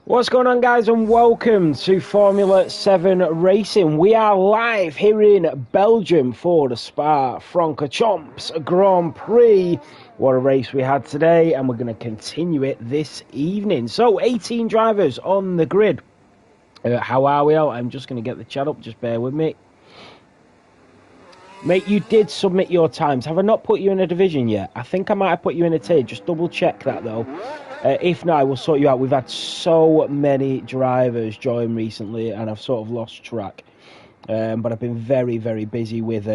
What's going on, guys, and welcome to Formula 7 Racing. We are live here in Belgium for the Spa-Francorchamps Grand Prix. What a race we had today, and we're going to continue it this evening. So, 18 drivers on the grid. How are we out? I'm just going to get the chat up, just bear with me. Mate, you did submit your times. Have I not put you in a division yet? I think I might have put you in a tier. Just double check that, though. If not, I will sort you out. We've had so many drivers join recently, and I've sort of lost track. But I've been very, very busy with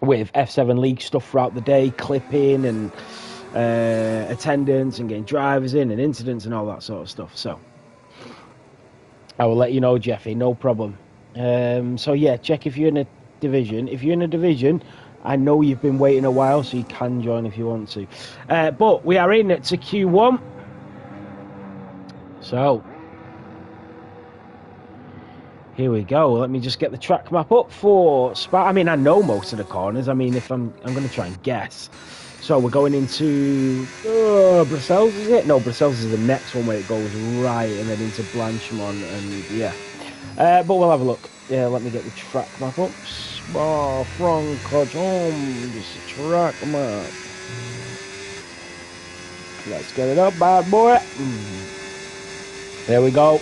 F7 League stuff throughout the day, clipping and attendance and getting drivers in and incidents and all that sort of stuff. So I will let you know, Jeffy, no problem. So yeah, check if you're in a division. If you're in a division, I know you've been waiting a while, so you can join if you want to. But we are in to Q1. So, here we go. Let me just get the track map up for Spa. I mean, I know most of the corners. I mean, if I'm going to try and guess. So, we're going into Brussels, is it? No, Brussels is the next one where it goes right and then into Blanchemont. And, yeah. But we'll have a look. Yeah, let me get the track map up. Spa-Francorchamps track map. Let's get it up, bad boy. There we go.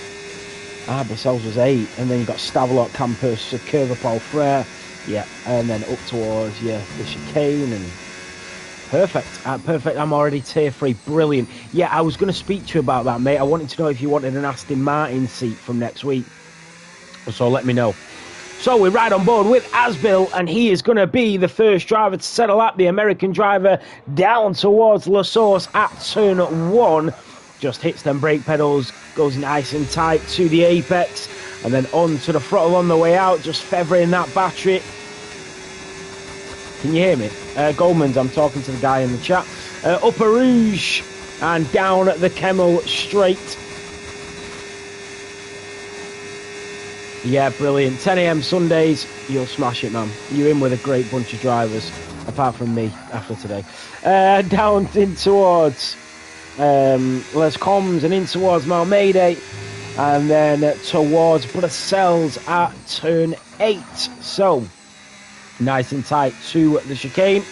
Brussels was 8, and then you got Stavelot, Campus, Curvapol, Frere. Yeah, and then up towards the chicane and perfect. Perfect. I'm already tier 3. Brilliant. Yeah, I was going to speak to you about that, mate. I wanted to know if you wanted an Aston Martin seat from next week. So let me know. So we're right on board with Asbil, and he is going to be the first driver to settle up, the American driver, down towards La Source at turn 1. Just hits them brake pedals, goes nice and tight to the apex, and then on to the throttle on the way out, just feathering that battery. Can you hear me? Goldman's, I'm talking to the guy in the chat. Upper Rouge, and down the Kemmel straight. Yeah, brilliant. 10 a.m. Sundays, you'll smash it, man. You're in with a great bunch of drivers, apart from me after today. Down in towards Les Combs and in towards Malmedy, and then towards Brussels at turn 8. So, nice and tight to the chicane.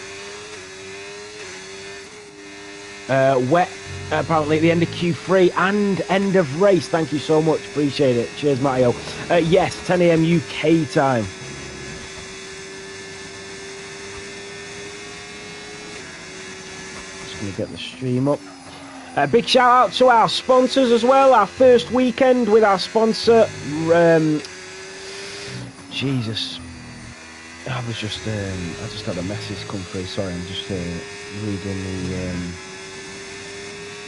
Wet, apparently at the end of Q3 and end of race. Thank you so much, appreciate it. Cheers, Matteo. Yes, 10 a.m. UK time. Just going to get the stream up. Big shout out to our sponsors as well. Our first weekend with our sponsor. Jesus. I just had a message come through. Sorry, I'm just reading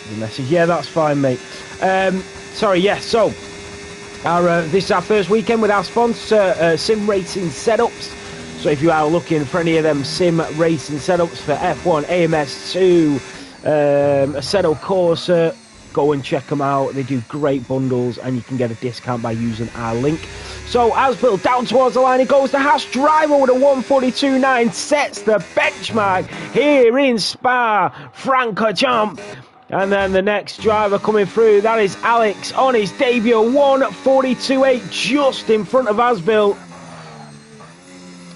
the message. Yeah, that's fine, mate. Sorry, yeah, so this is our first weekend with our sponsor, Sim Racing Setups. So if you are looking for any of them sim racing setups for F1, AMS2, Assetto Corsa, go and check them out. They do great bundles, and you can get a discount by using our link. So Asbil down towards the line, he goes. The Haas driver with a 142.9 sets the benchmark here in Spa-Francorchamps. And then the next driver coming through, that is Alex on his debut, 142.8, just in front of Asbil.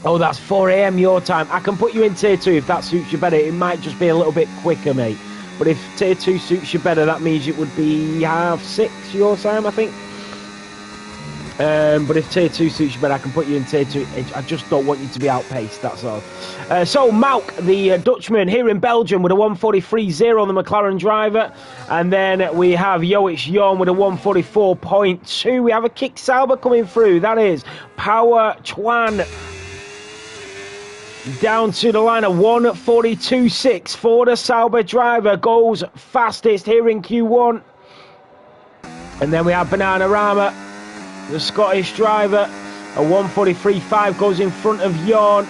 Oh, that's 4 a.m. your time. I can put you in tier 2 if that suits you better. It might just be a little bit quicker, mate. But if tier 2 suits you better, that means it would be 6:30 your time, I think. But if tier 2 suits you better, I can put you in tier 2. I just don't want you to be outpaced, that's all. So Mauk, the Dutchman here in Belgium with a 143.0 on the McLaren driver. And then we have Yoich Yon with a 144.2. We have a Kick Sauber coming through. That is Power Chuan. Down to the line of 142.6 for the Sauber driver. Goes fastest here in Q1. And then we have Bananarama, the Scottish driver, a 143.5 goes in front of Yorn.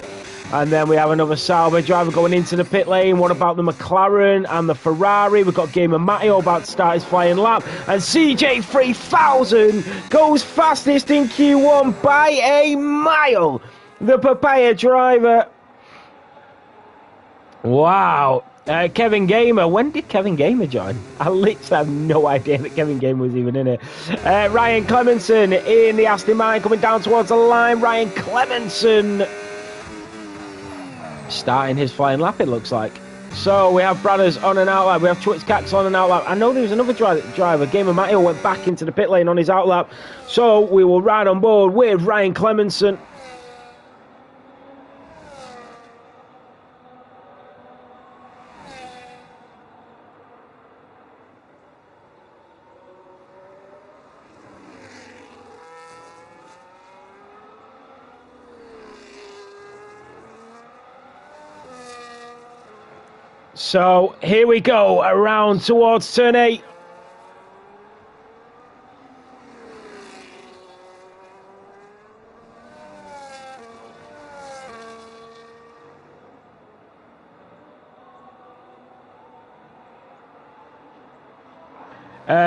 And then we have another Sauber driver going into the pit lane. What about the McLaren and the Ferrari? We've got Gamer Matteo about to start his flying lap. And CJ3000 goes fastest in Q1 by a mile. The Papaya driver. Wow. Kevin Gamer. When did Kevin Gamer join? I literally have no idea that Kevin Gamer was even in it. Ryan Clemenson in the Aston Martin coming down towards the line. Ryan Clemenson starting his flying lap, it looks like. So we have Brothers on an outlap. We have Twitzcax on an outlap. I know there was another driver. Gamer Matteo went back into the pit lane on his outlap. So we will ride on board with Ryan Clemenson. So here we go, around towards turn 8.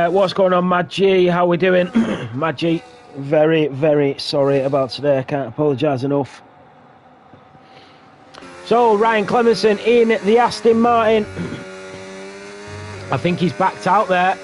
What's going on, Mad G? How we doing? Mad G, very, very sorry about today. I can't apologise enough. So, Ryan Clemenson in the Aston Martin. I think he's backed out there.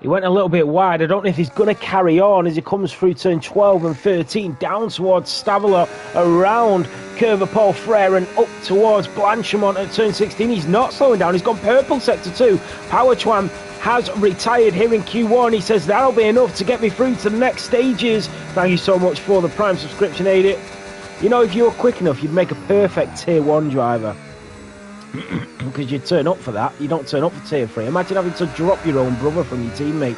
He went a little bit wide. I don't know if he's going to carry on as he comes through turn 12 and 13, down towards Stavelot, around Curve of Paul Frere and up towards Blanchemont at turn 16. He's not slowing down. He's gone purple sector 2. Power Twan has retired here in Q1. He says that'll be enough to get me through to the next stages. Thank you so much for the Prime subscription, Edit. You know, if you were quick enough, you'd make a perfect Tier 1 driver. Because you turn up for that. You don't turn up for Tier 3. Imagine having to drop your own brother from your teammate.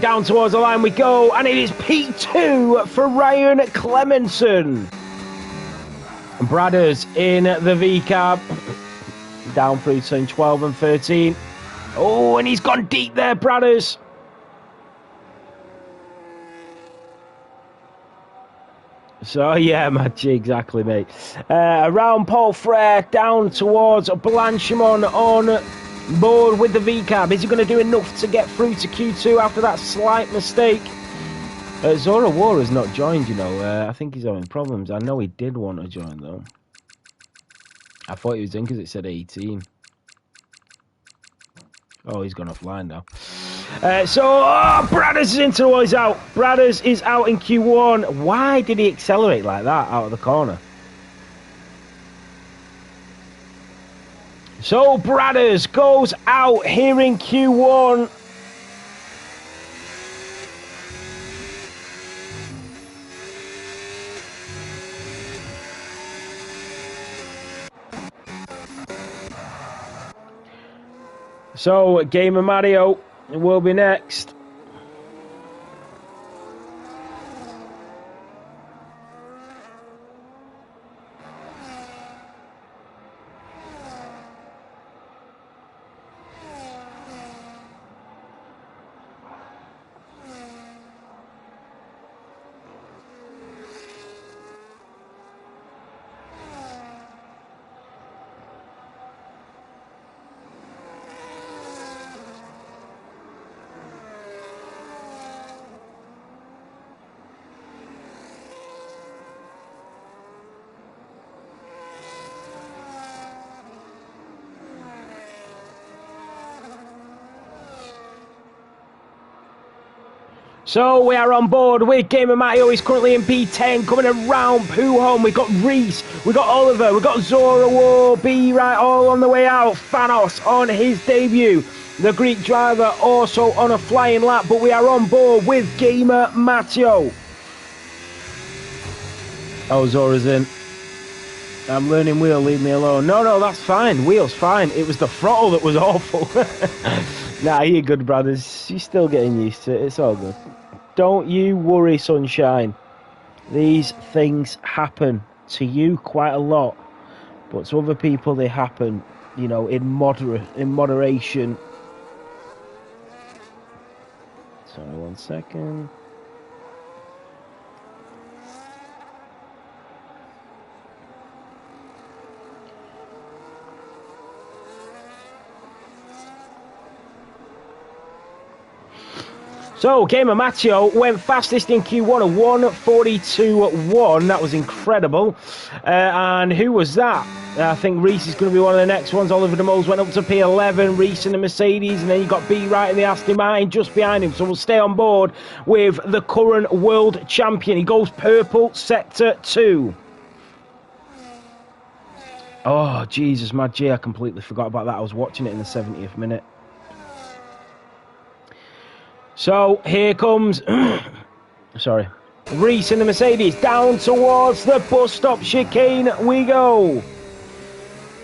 Down towards the line we go, and it is P2 for Ryan Clemenson. Bradders in the V-cab. Down through turn 12 and 13. Oh, and he's gone deep there, Bradders. So, yeah, Match, exactly, mate. Around Paul Frere, down towards Blanchemont on board with the V-cab. Is he going to do enough to get through to Q2 after that slight mistake? Zora War has not joined, you know. I think he's having problems. I know he did want to join, though. I thought he was in because it said 18. Oh, he's gone offline now. Bradders is into the wall, he's out. Bradders is out in Q1. Why did he accelerate like that out of the corner? So Bradders goes out here in Q1. So Gamer Mario will be next. So we are on board with Gamer Matteo. He's currently in P10, coming around Poohome. We've got Reese, we've got Oliver, we've got Zora War, B-Right all on the way out. Thanos on his debut. The Greek driver also on a flying lap, but we are on board with Gamer Matteo. Oh, Zora's in. I'm learning wheel, leave me alone. No, that's fine. Wheel's fine. It was the throttle that was awful. Nah, you're good, brothers. You're still getting used to it. It's all good. Don't you worry, sunshine. These things happen to you quite a lot, but to other people they happen, you know, in moderation. Sorry, 1 second. So, Gamer Matteo went fastest in Q1 of 1:42.1. That was incredible. And who was that? I think Reese is going to be one of the next ones. Oliver de Moles went up to P11, Reese in the Mercedes, and then you got B right in the Aston Martin just behind him. So we'll stay on board with the current world champion. He goes purple, sector 2. Oh, Jesus, Mad G, I completely forgot about that. I was watching it in the 70th minute. So, here comes... Sorry. Reese in the Mercedes, down towards the bus stop chicane we go.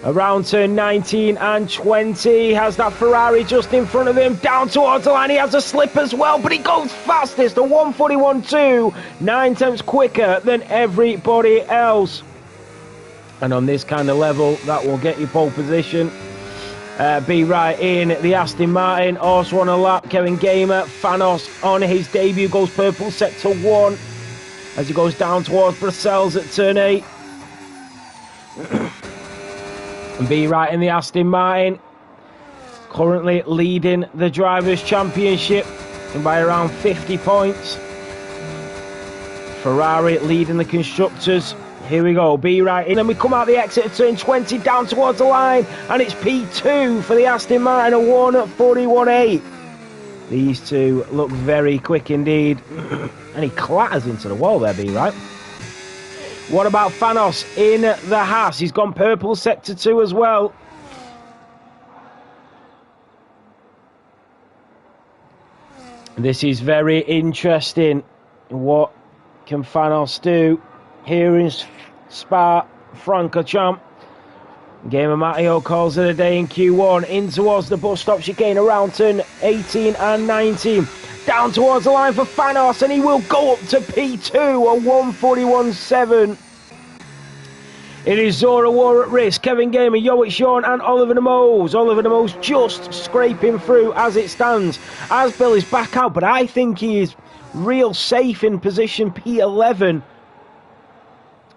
Around turn 19 and 20, has that Ferrari just in front of him, down towards the line, he has a slip as well, but he goes fastest, a 1:41.2, 9 tenths quicker than everybody else. And on this kind of level, that will get you pole position. Be right in the Aston Martin, horse won a lap, Kevin Gamer, Fanos on his debut, goes purple, sector 1, as he goes down towards Brussels at turn 8. And be right in the Aston Martin, currently leading the Drivers' Championship by around 50 points. Ferrari leading the Constructors. Here we go, be right in, and we come out the exit at turn 20, down towards the line, and it's P2 for the Aston Martin, a 1:41.8. These two look very quick indeed, and he clatters into the wall there, be right. What about Fanos in the Haas? He's gone purple, sector 2 as well. This is very interesting. What can Fanos do? Here in Spa Francorchamps, Gamer Matteo calls it a day in Q1, in towards the bus stop chicane around turn 18 and 19, down towards the line for Fanos, and he will go up to P2, a 1:41.7. It is Zora War at risk, Kevin Gamer, Yoic Sean and Oliver de Moles. Oliver de Moles just scraping through as it stands. Asbel is back out, but I think he is real safe in position P11.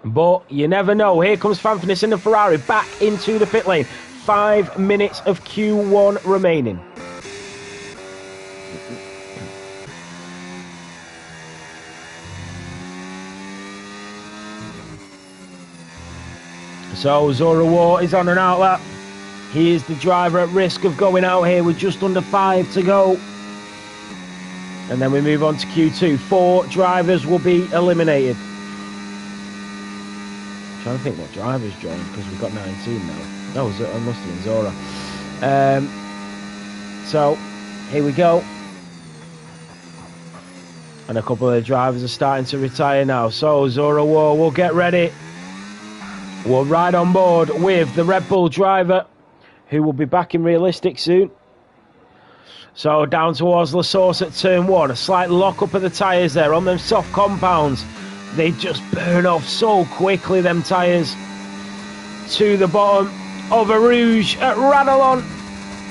But you never know. Here comes Fanfinis in the Ferrari back into the pit lane. 5 minutes of Q1 remaining. So Zora War is on an outlap. He is the driver at risk of going out here with just under 5 to go. And then we move on to Q2. 4 drivers will be eliminated. I'm trying to think what drivers joined, because we've got 19 now. That was it must have been Zora. So here we go. And a couple of the drivers are starting to retire now. So Zora War will get ready. We'll ride on board with the Red Bull driver, who will be back in realistic soon. So down towards La Source at turn 1. A slight lock up of the tyres there on them soft compounds. They just burn off so quickly, them tyres. To the bottom of a Rouge at Radalon.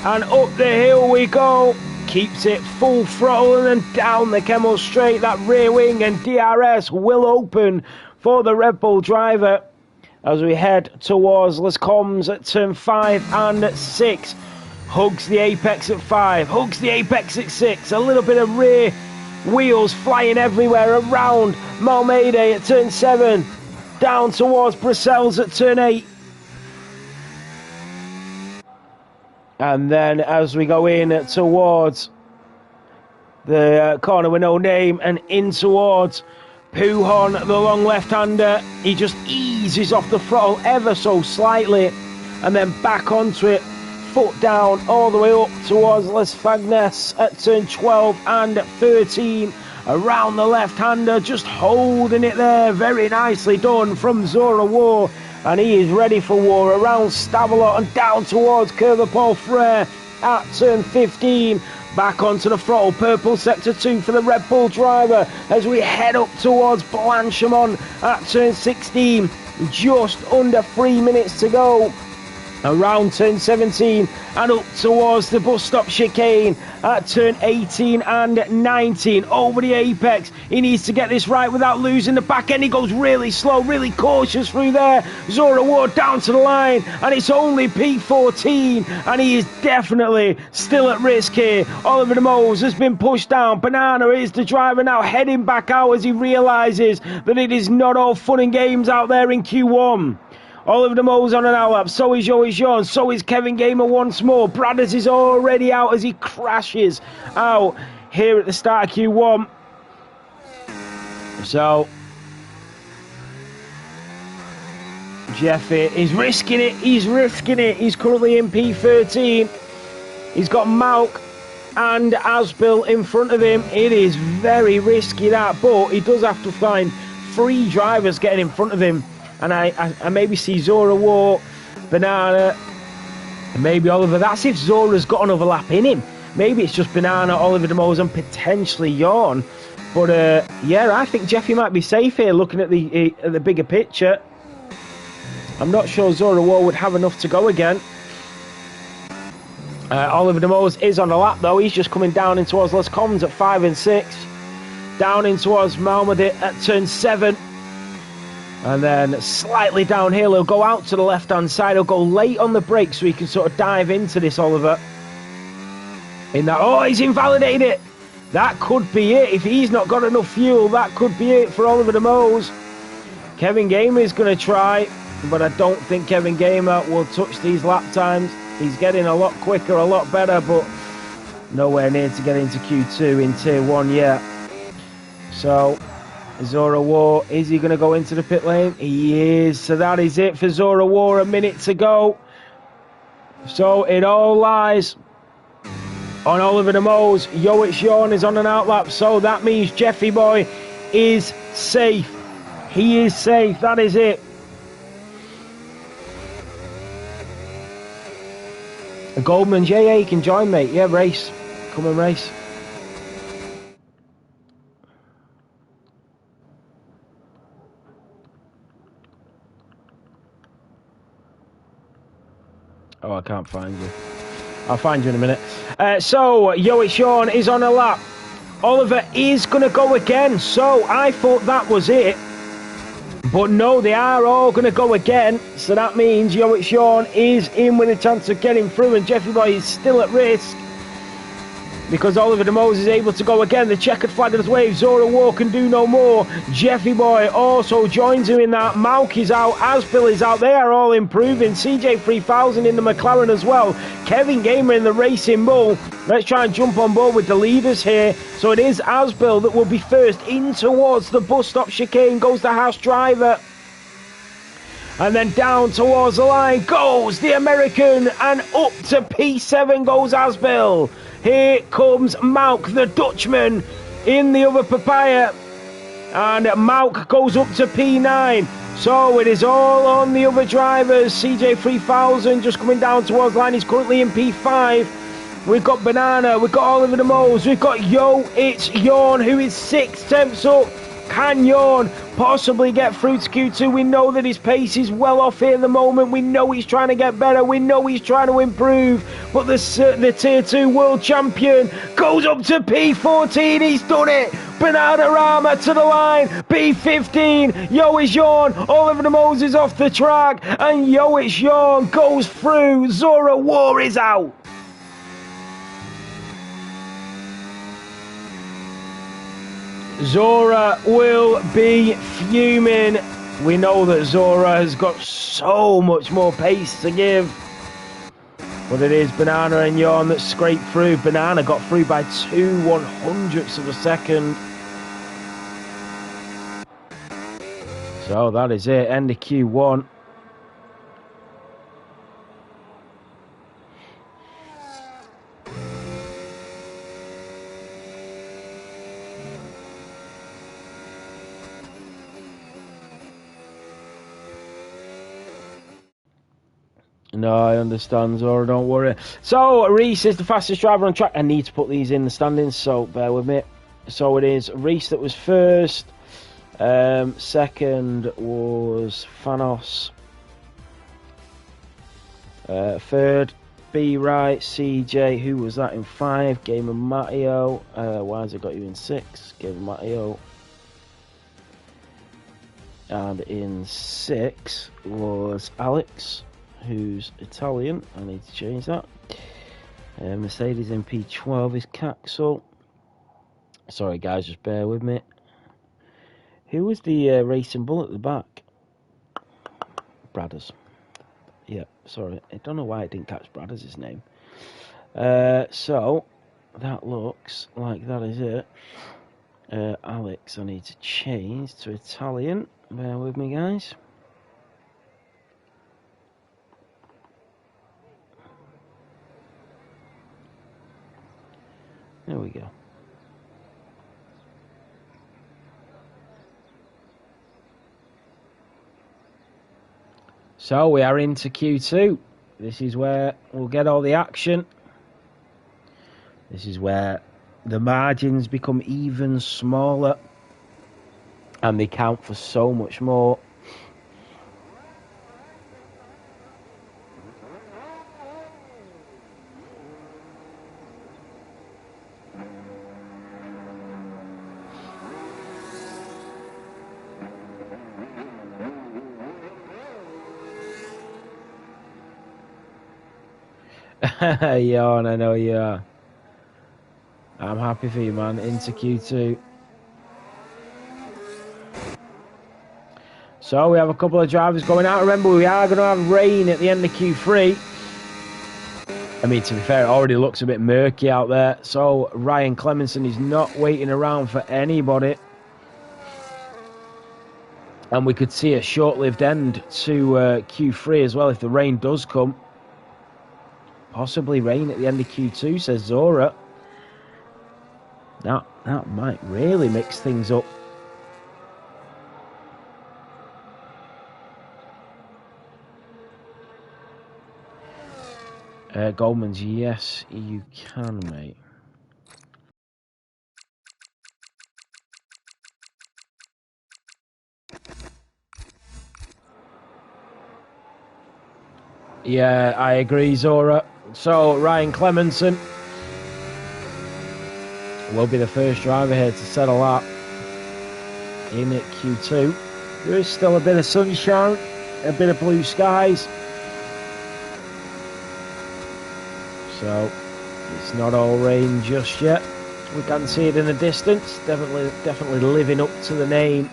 And up the hill we go. Keeps it full throttle and then down the Kemmel straight. That rear wing and DRS will open for the Red Bull driver as we head towards Les Combes at turn 5 and 6. Hugs the apex at 5, hugs the apex at 6. A little bit of rear wheels flying everywhere around Malmedy at turn 7. Down towards Brussels at turn 8. And then as we go in towards the corner with no name and in towards Pujon, the long left-hander, he just eases off the throttle ever so slightly and then back onto it, foot down all the way up towards Les Fagnes at turn 12 and 13. Around the left-hander, just holding it there, very nicely done from Zora War, and he is ready for war around Stavelot and down towards Curve Paul Frere at turn 15. Back onto the throttle, purple sector 2 for the Red Bull driver as we head up towards Blanchimont at turn 16. Just under 3 minutes to go. around turn 17 and up towards the bus stop chicane at turn 18 and 19 over the apex. He needs to get this right without losing the back end. He goes really slow, really cautious through there. Zora Ward down to the line, and it's only P14, and he is definitely still at risk here. Oliver de Mose has been pushed down. Banana is the driver now, heading back out as he realises that it is not all fun and games out there in Q1. Oliver de Mose on an outlap, so is Joey Jean, so is Kevin Gamer once more. Bradders is already out as he crashes out here at the start of Q1. So, Jeffy is risking it, he's currently in P13. He's got Malk and Asbil in front of him. It is very risky that, but he does have to find 3 drivers getting in front of him. And I maybe see Zora War, Banana, and maybe Oliver. That's if Zora's got another lap in him. Maybe it's just Banana, Oliver de Mose, and potentially Yawn. But yeah, I think Jeffy might be safe here looking at the bigger picture. I'm not sure Zora War would have enough to go again. Oliver de Mose is on the lap though. He's just coming down in towards Les Commons at 5 and 6. Down in towards Malmedy at turn 7. And then slightly downhill, he'll go out to the left-hand side. He'll go late on the brake so he can sort of dive into this, Oliver. In that, oh, he's invalidated it. That could be it. If he's not got enough fuel, that could be it for Oliver de Mose. Kevin Gamer is going to try, but I don't think Kevin Gamer will touch these lap times. He's getting a lot quicker, a lot better, but nowhere near to get into Q2 in Tier 1 yet. So Zora War, is he going to go into the pit lane? He is. So that is it for Zora War. A minute to go. So it all lies on Oliver de Mose. Yoic Sean is on an outlap. So that means Jeffy Boy is safe. He is safe. That is it. Goldman, JA, you can join, mate. Yeah, race. Come and race. Oh, I can't find you. I'll find you in a minute. So, Yoic Sean is on a lap. Oliver is going to go again. So, I thought that was it. But no, they are all going to go again. So that means Yoic Sean is in with a chance of getting through. And Jeffy Boy is still at risk. Because Oliver de Mose is able to go again. The checkered flag of the wave. Zora War can do no more. Jeffy Boy also joins him in that. Malk is out. Asbil is out. They are all improving. CJ 3000 in the McLaren as well. Kevin Gamer in the Racing Bull. Let's try and jump on board with the leaders here. So it is Asbil that will be first in towards the bus stop chicane. Goes the Haas driver. And then down towards the line goes the American. And up to P7 goes Asbil. Here comes Malk, the Dutchman, in the other papaya. And Malk goes up to P9. So it is all on the other drivers. CJ 3000 just coming down towards the line. He's currently in P5. We've got Banana. We've got Oliver de Mose. We've got Yoic Yawn, who is 6 tenths up. Can Yawn possibly get through to Q2? We know that his pace is well off here at the moment. We know he's trying to get better. We know he's trying to improve. But the Tier 2 World Champion goes up to P14. He's done it. Bananarama to the line. P15. Yoic Yawn. Oliver de Mose is off the track. And Yoic Yawn goes through. Zora War is out. Zora will be fuming. We know that Zora has got so much more pace to give. But it is Banana and Yawn that scraped through. Banana got through by 2/100ths of a second. So that is it. End of Q1. No, I understand, Zora, don't worry. So, Reese is the fastest driver on track. I need to put these in the standings, so bear with me. So it is Reese that was first. Second was Fanos. Third, B right, CJ. Who was that in 5? Game of Matteo. Why has it got you in 6? Game of Matteo. And in 6 was Alex, who's Italian. I need to change that. Mercedes in P12 is Caxel. Sorry guys, just bear with me. Who was the racing bull at the back? Bradders. Yeah, sorry. I don't know why I didn't catch Bradders' name. So, that looks like that is it. Alex, I need to change to Italian. Bear with me, guys. There we go. So we are into Q2. This is where we'll get all the action. This is where the margins become even smaller. And they count for so much more. Yawn, I know you are. I'm happy for you, man. Into Q2. So we have a couple of drivers going out. Remember, we are going to have rain at the end of Q3. I mean, to be fair, it already looks a bit murky out there. So Ryan Clemenson is not waiting around for anybody. And we could see a short-lived end to Q3 as well if the rain does come. Possibly rain at the end of Q2, says Zora. That might really mix things up. Goldman's, yes, you can, mate. Yeah, I agree, Zora. So, Ryan Clemenson will be the first driver here to settle that in at Q2. There is still a bit of sunshine, a bit of blue skies. So, it's not all rain just yet. We can see it in the distance. Definitely living up to the name.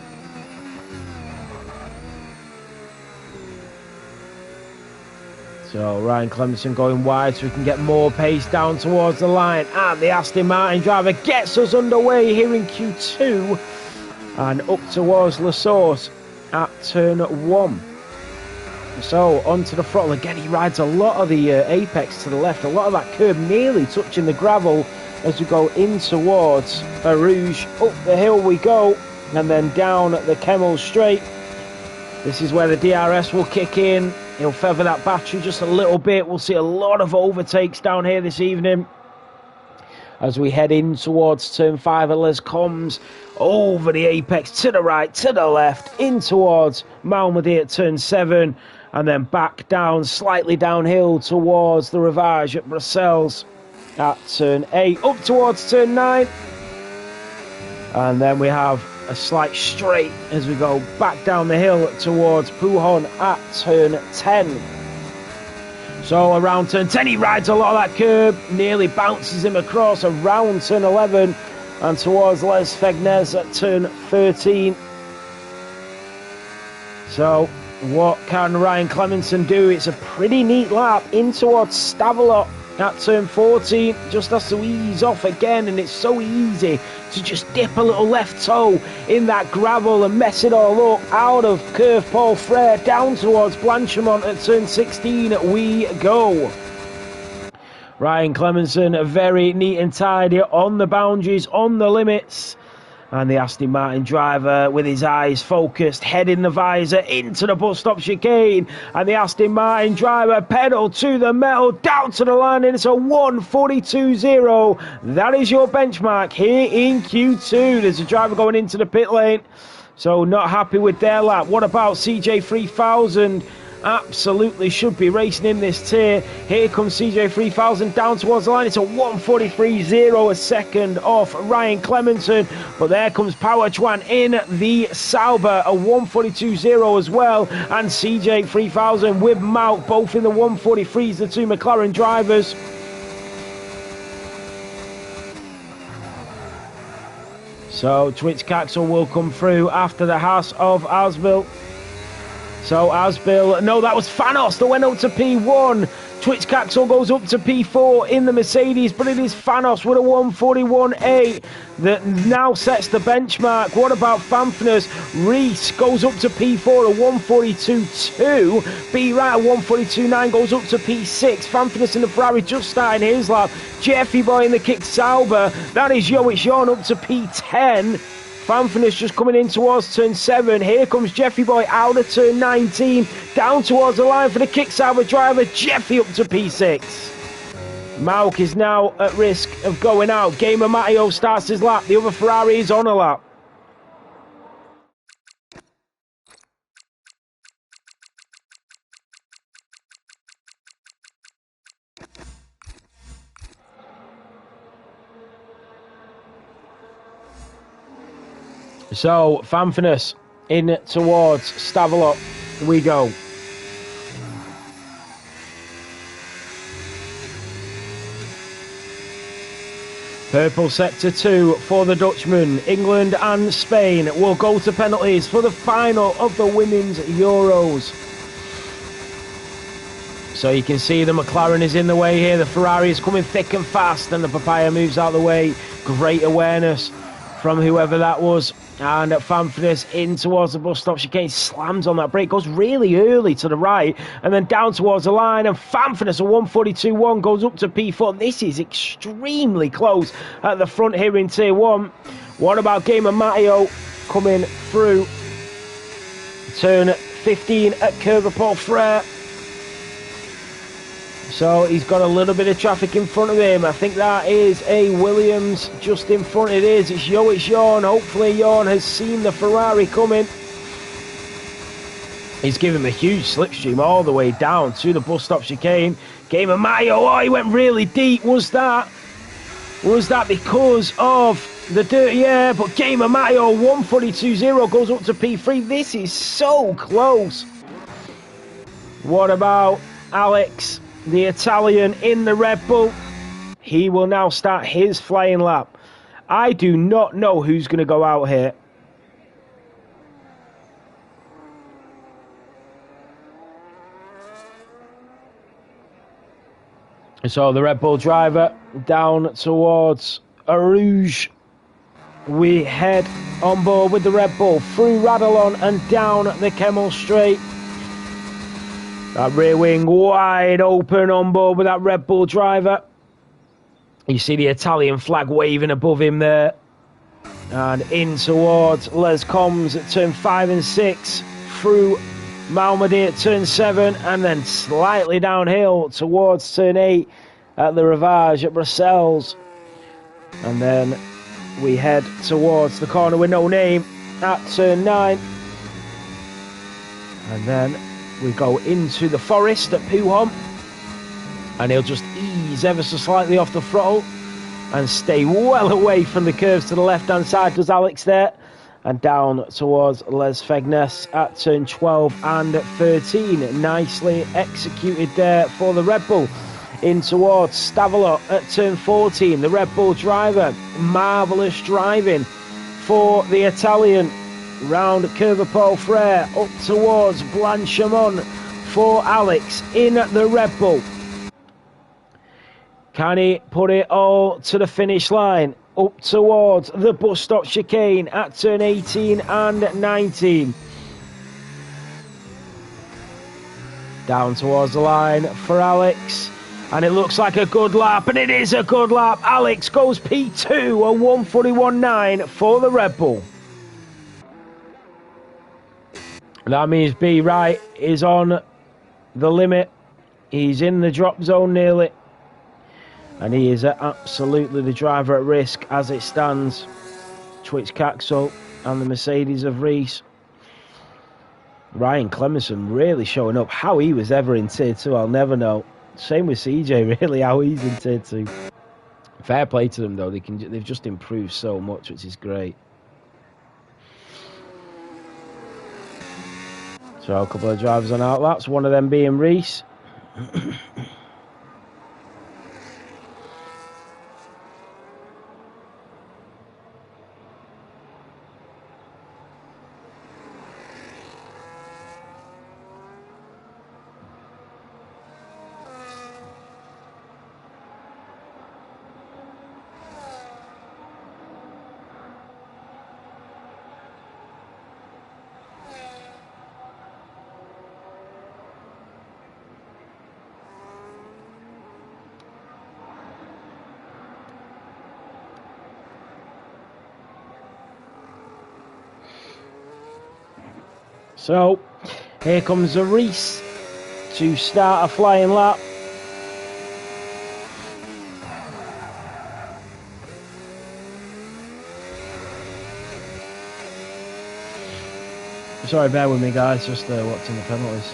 So Ryan Clemenson going wide so we can get more pace down towards the line. And the Aston Martin driver gets us underway here in Q2. And up towards La Source at turn 1. So onto the throttle again. He rides a lot of the apex to the left. A lot of that curb nearly touching the gravel as we go in towards Rouge. Up the hill we go. And then down the Kemmel Straight. This is where the DRS will kick in. He'll feather that battery just a little bit. We'll see a lot of overtakes down here this evening. As we head in towards turn 5 at Les Combs. Over the apex, to the right, to the left. In towards Malmedy at turn 7. And then back down, slightly downhill towards the Rivage at Brussels at turn 8. Up towards turn 9. And then we have a slight straight as we go back down the hill towards Pouhon at turn 10. So around turn 10 he rides a lot of that curb, nearly bounces him across around turn 11 and towards Les Fegnes at turn 13. So what can Ryan Clemenson do? It's a pretty neat lap in towards Stavelot at turn 14, just has to ease off again, and it's so easy to just dip a little left toe in that gravel and mess it all up. Out of curve Paul Frere, down towards Blanchemont at turn 16 we go. Ryan Clemenson, very neat and tidy on the boundaries, on the limits. And the Aston Martin driver with his eyes focused, head in the visor, into the bus stop chicane. And the Aston Martin driver pedal to the metal, down to the line, and it's a 1:42.0. That is your benchmark here in Q2. There's a driver going into the pit lane, so not happy with their lap. What about CJ 3000? absolutely should be racing in this tier. Here comes CJ3000 down towards the line. It's a 1:43.0 a second off Ryan Clementon, but there comes Power Chuan in the Sauber, a 1:42.0 as well, and CJ3000 with Mauk both in the 1:43s, the two McLaren drivers. So Twitch Caxel will come through after the Haas of Asbil. So Asbil, no, that was Fanos that went up to P1. Twitch Caxel goes up to P4 in the Mercedes, but it is Fanos with a 1:41.8 that now sets the benchmark. What about Fanfness? Reese goes up to P4 at 1:42.2. B Right at 1:42.9 goes up to P6. Fanfness in the Ferrari just starting his lap. Jeffy Boy in the Kick Sauber. That is Yoichi Yorn up to P10. Fanfness just coming in towards turn 7. Here comes Jeffy Boy out of turn 19. Down towards the line for the Kick Sauber driver. Jeffy up to P6. Mauk is now at risk of going out. Gamer Matteo starts his lap. The other Ferrari is on a lap. So, Fanfness in towards Stavelot. We go. Purple sector 2 for the Dutchman. England and Spain will go to penalties for the final of the Women's Euros. So you can see the McLaren is in the way here. The Ferrari is coming thick and fast, and the Papaya moves out of the way. Great awareness from whoever that was. And Fanfness in towards the bus stop chicane, slams on that brake, goes really early to the right, and then down towards the line, and Fanfness, a 1:42.1, goes up to P4. This is extremely close at the front here in Tier 1. What about Gamer Matteo coming through turn 15 at Curva Paul Frere? So he's got a little bit of traffic in front of him. I think that is a Williams just in front. It is. It's Yoichi Yorn. Hopefully Yorn has seen the Ferrari coming. He's given him a huge slipstream all the way down to the bus stop chicane. Gamer Mayo. Oh, he went really deep. Was that because of the dirty air? But Gamer Mayo 1:42.0 goes up to P3. This is so close. What about Alex, the Italian in the Red Bull? He will now start his flying lap. I do not know who's going to go out here. So the Red Bull driver down towards Arouge. We head on board with the Red Bull through Radalon and down the Kemmel Straight. That rear wing wide open on board with that Red Bull driver. You see the Italian flag waving above him there. And in towards Les Combs at turn 5 and 6. Through Malmedy at turn 7. And then slightly downhill towards turn 8 at the Ravage at Brussels. And then we head towards the corner with no name at turn 9. And then we go into the forest at Puhom, and he'll just ease ever so slightly off the throttle and stay well away from the curves to the left-hand side, does Alex there, and down towards Les Fegnes at turn 12 and 13. Nicely executed there for the Red Bull. In towards Stavelot at turn 14, the Red Bull driver, marvellous driving for the Italian. Round Curva Paul Frere up towards Blanchimont for Alex in the Red Bull. Can he put it all to the finish line? Up towards the bus stop chicane at turn 18 and 19. Down towards the line for Alex. And it looks like a good lap, and it is a good lap. Alex goes P2, a 1:41.9 for the Red Bull. That means B Right is on the limit. He's in the drop zone nearly. And he is absolutely the driver at risk as it stands. Twitch Caxel and the Mercedes of Reese. Ryan Clemenson really showing up. How he was ever in Tier 2, I'll never know. Same with CJ, really, how he's in Tier 2. Fair play to them, though. They've just improved so much, which is great. So a couple of drivers on outlaps, one of them being Reese. So, here comes a Reese to start a flying lap. Sorry, bear with me, guys, just watching the penalties.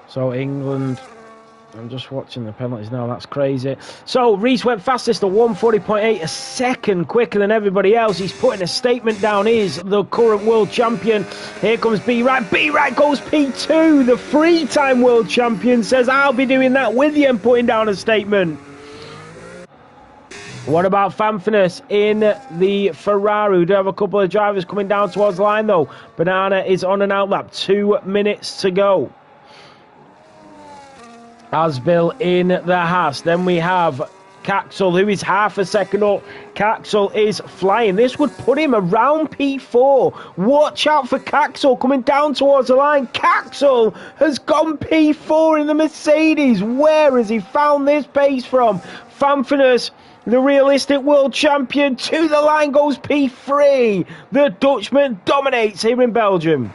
So England, I'm just watching the penalties now, that's crazy. So Reese went fastest at 140.8, a second quicker than everybody else. He's putting a statement down. He's the current world champion. Here comes B-Right. B-Right goes P2. The three-time world champion says, I'll be doing that with you, and putting down a statement. What about Fanfinus in the Ferrari? We do have a couple of drivers coming down towards the line, though. Banana is on an outlap. 2 minutes to go. Asbill in the Haas. Then we have Caxel, who is half a second up. Caxel is flying. This would put him around P4. Watch out for Caxel coming down towards the line. Caxel has gone P4 in the Mercedes. Where has he found this pace from? Fanfinus, the realistic world champion, to the line goes P3. The Dutchman dominates here in Belgium.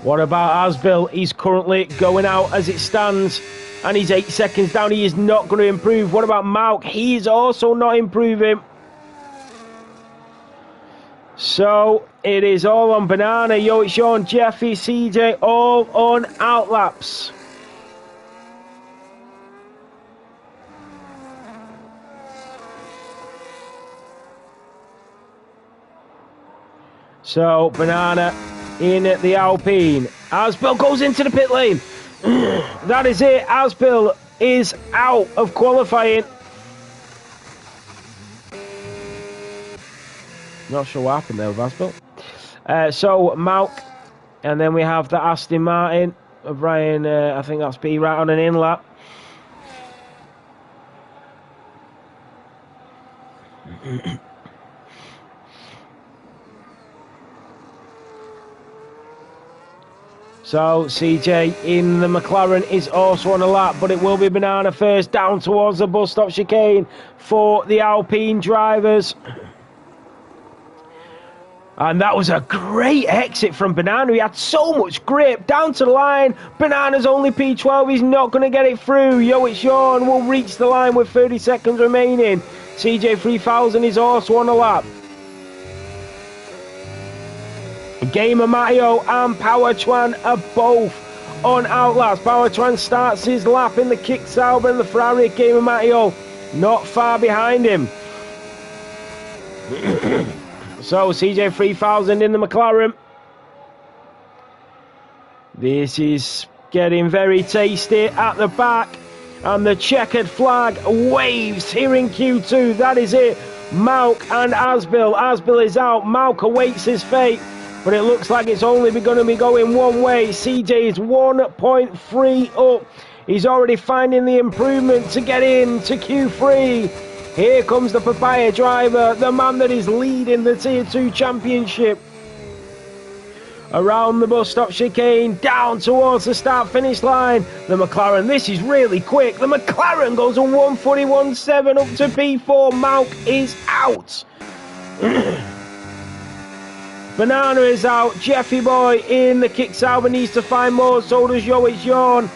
What about Asbill? He's currently going out as it stands, and he's 8 seconds down. He is not going to improve. What about Mauk? He is also not improving. So it is all on Banana, Yo, it's Sean, Jeffy, CJ, all on outlaps. So Banana in the Alpine. Asbill goes into the pit lane. That is it. Asbill is out of qualifying. Not sure what happened there with Asbill. So Mauk, and then we have the Aston Martin of Ryan. I think that's B right on an in lap. So CJ in the McLaren is also on a lap, but it will be Banana first down towards the bus stop chicane for the Alpine drivers. And that was a great exit from Banana. He had so much grip down to the line. Banana's only P12. He's not going to get it through. Sean will reach the line with 30 seconds remaining. CJ 3000 is also on a lap. Gamer Matteo and Power Chuan are both on outlast. Power Chuan starts his lap in the Kick Sauber and the Ferrari. Gamer Matteo not far behind him. So CJ 3000 in the McLaren. This is getting very tasty at the back. And the checkered flag waves here in Q2. That is it. Mauk and Asbil. Asbil is out. Mauk awaits his fate. But it looks like it's only going to be going one way. CJ is 1.3 up. He's already finding the improvement to get into Q3. Here comes the Papaya driver, the man that is leading the Tier 2 Championship. Around the bus stop chicane, down towards the start-finish line. The McLaren, this is really quick. The McLaren goes on 141.7 up to P4. Mauk is out. Banana is out. Jeffy Boy in the Kick Sauber needs to find more. So does Sean.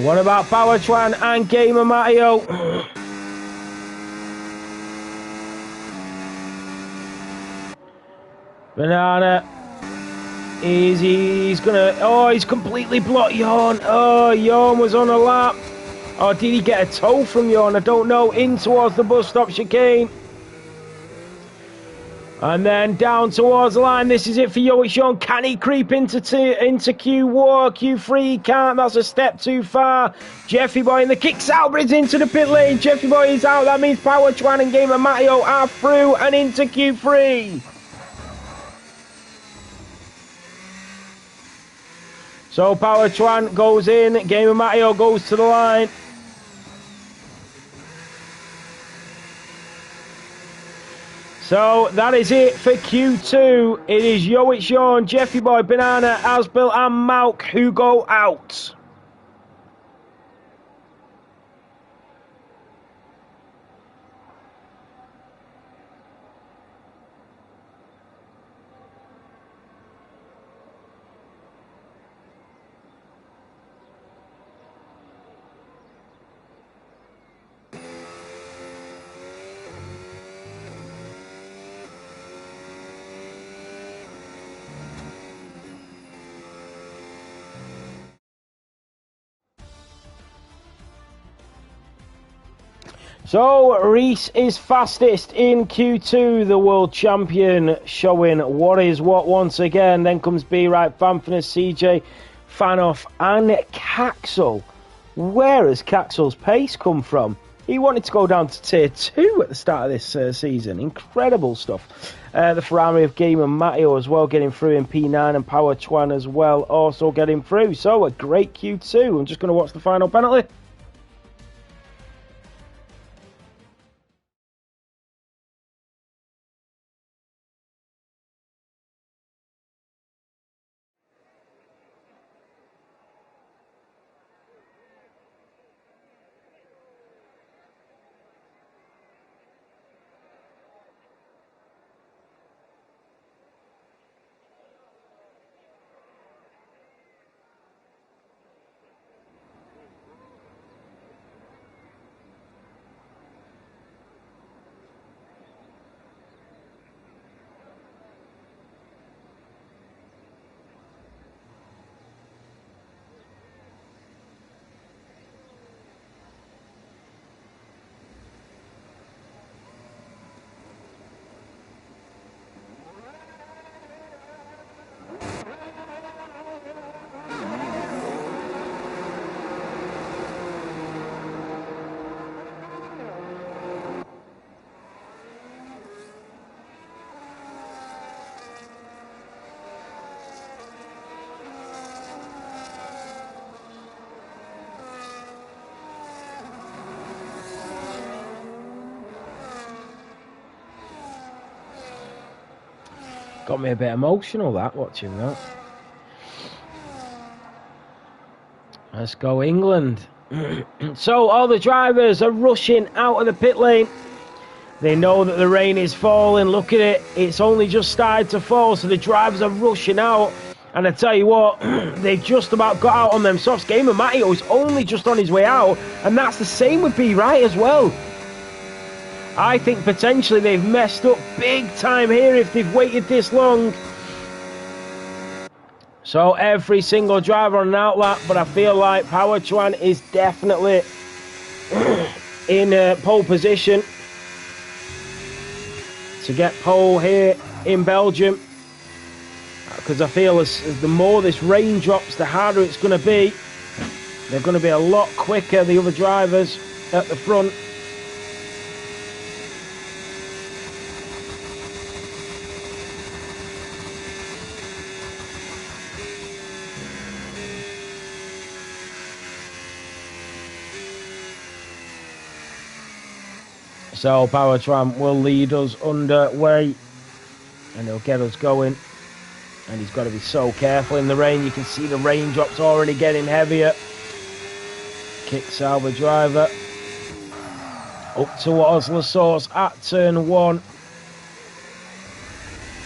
What about Power Chuan and Gamer Matteo? Banana he's gonna, he's completely blocked Yawn. Yawn was on a lap. Or did he get a tow from Yawn? I don't know. In towards the bus stop chicane. And then down towards the line. This is it for Sean. Can he creep into Q1? Q3 he can't. That's a step too far. Jeffy Boy in the Kick Sauber is into the pit lane. Jeffy Boy is out. That means Power Chuan and Gamer Matteo are through and into Q3. So Power Chuan goes in. Gamer Matteo goes to the line. So that is it for Q2. It is Sean, Jeffy Boy, Banana, Asbil and Mauk who go out. So, Reese is fastest in Q2, the world champion, showing what is what once again. Then comes B-Right, Fanfinus, CJ, Fanoff, and Caxel. Where has Caxel's pace come from? He wanted to go down to Tier 2 at the start of this season. Incredible stuff. The Ferrari of Game and Matteo as well, getting through in P9, and Power Chuan as well, also getting through. So, a great Q2. I'm just going to watch the final penalty. Got me a bit emotional, that, watching that. Let's go England. So all the drivers are rushing out of the pit lane. They know that the rain is falling. Look at it. It's only just started to fall, so the drivers are rushing out. And I tell you what, they've just about got out on them softs. Gamer Matteo is only just on his way out, and that's the same with B. Wright as well. I think potentially they've messed up big time here if they've waited this long. So every single driver on an outlap, but I feel like Power Chuan is definitely in pole position to get pole here in Belgium. Because I feel as the more this rain drops, the harder it's going to be. They're going to be a lot quicker, the other drivers at the front. So Power Tram will lead us underway, and he'll get us going. And he's got to be so careful in the rain. You can see the raindrops already getting heavier. Kick Sauber driver up towards La Source at turn 1.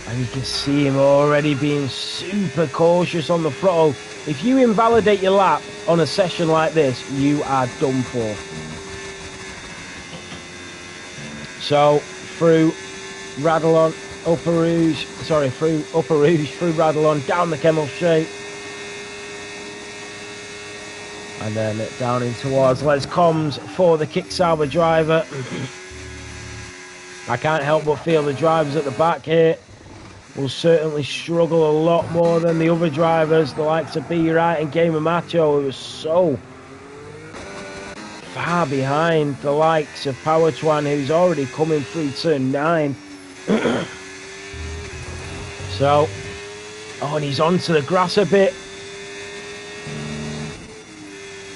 And you can see him already being super cautious on the throttle. If you invalidate your lap on a session like this, you are done for. So through Radalon, through Upper Rouge, through Radalon, down the Kemmel Straight. And then down in towards Les Combs for the Kick Sauber driver. I can't help but feel the drivers at the back here will certainly struggle a lot more than the other drivers, the likes of B. Wright and Gamer Macho, who was so far behind the likes of Power Chuan, who's already coming through turn 9. So, oh, and he's onto the grass a bit.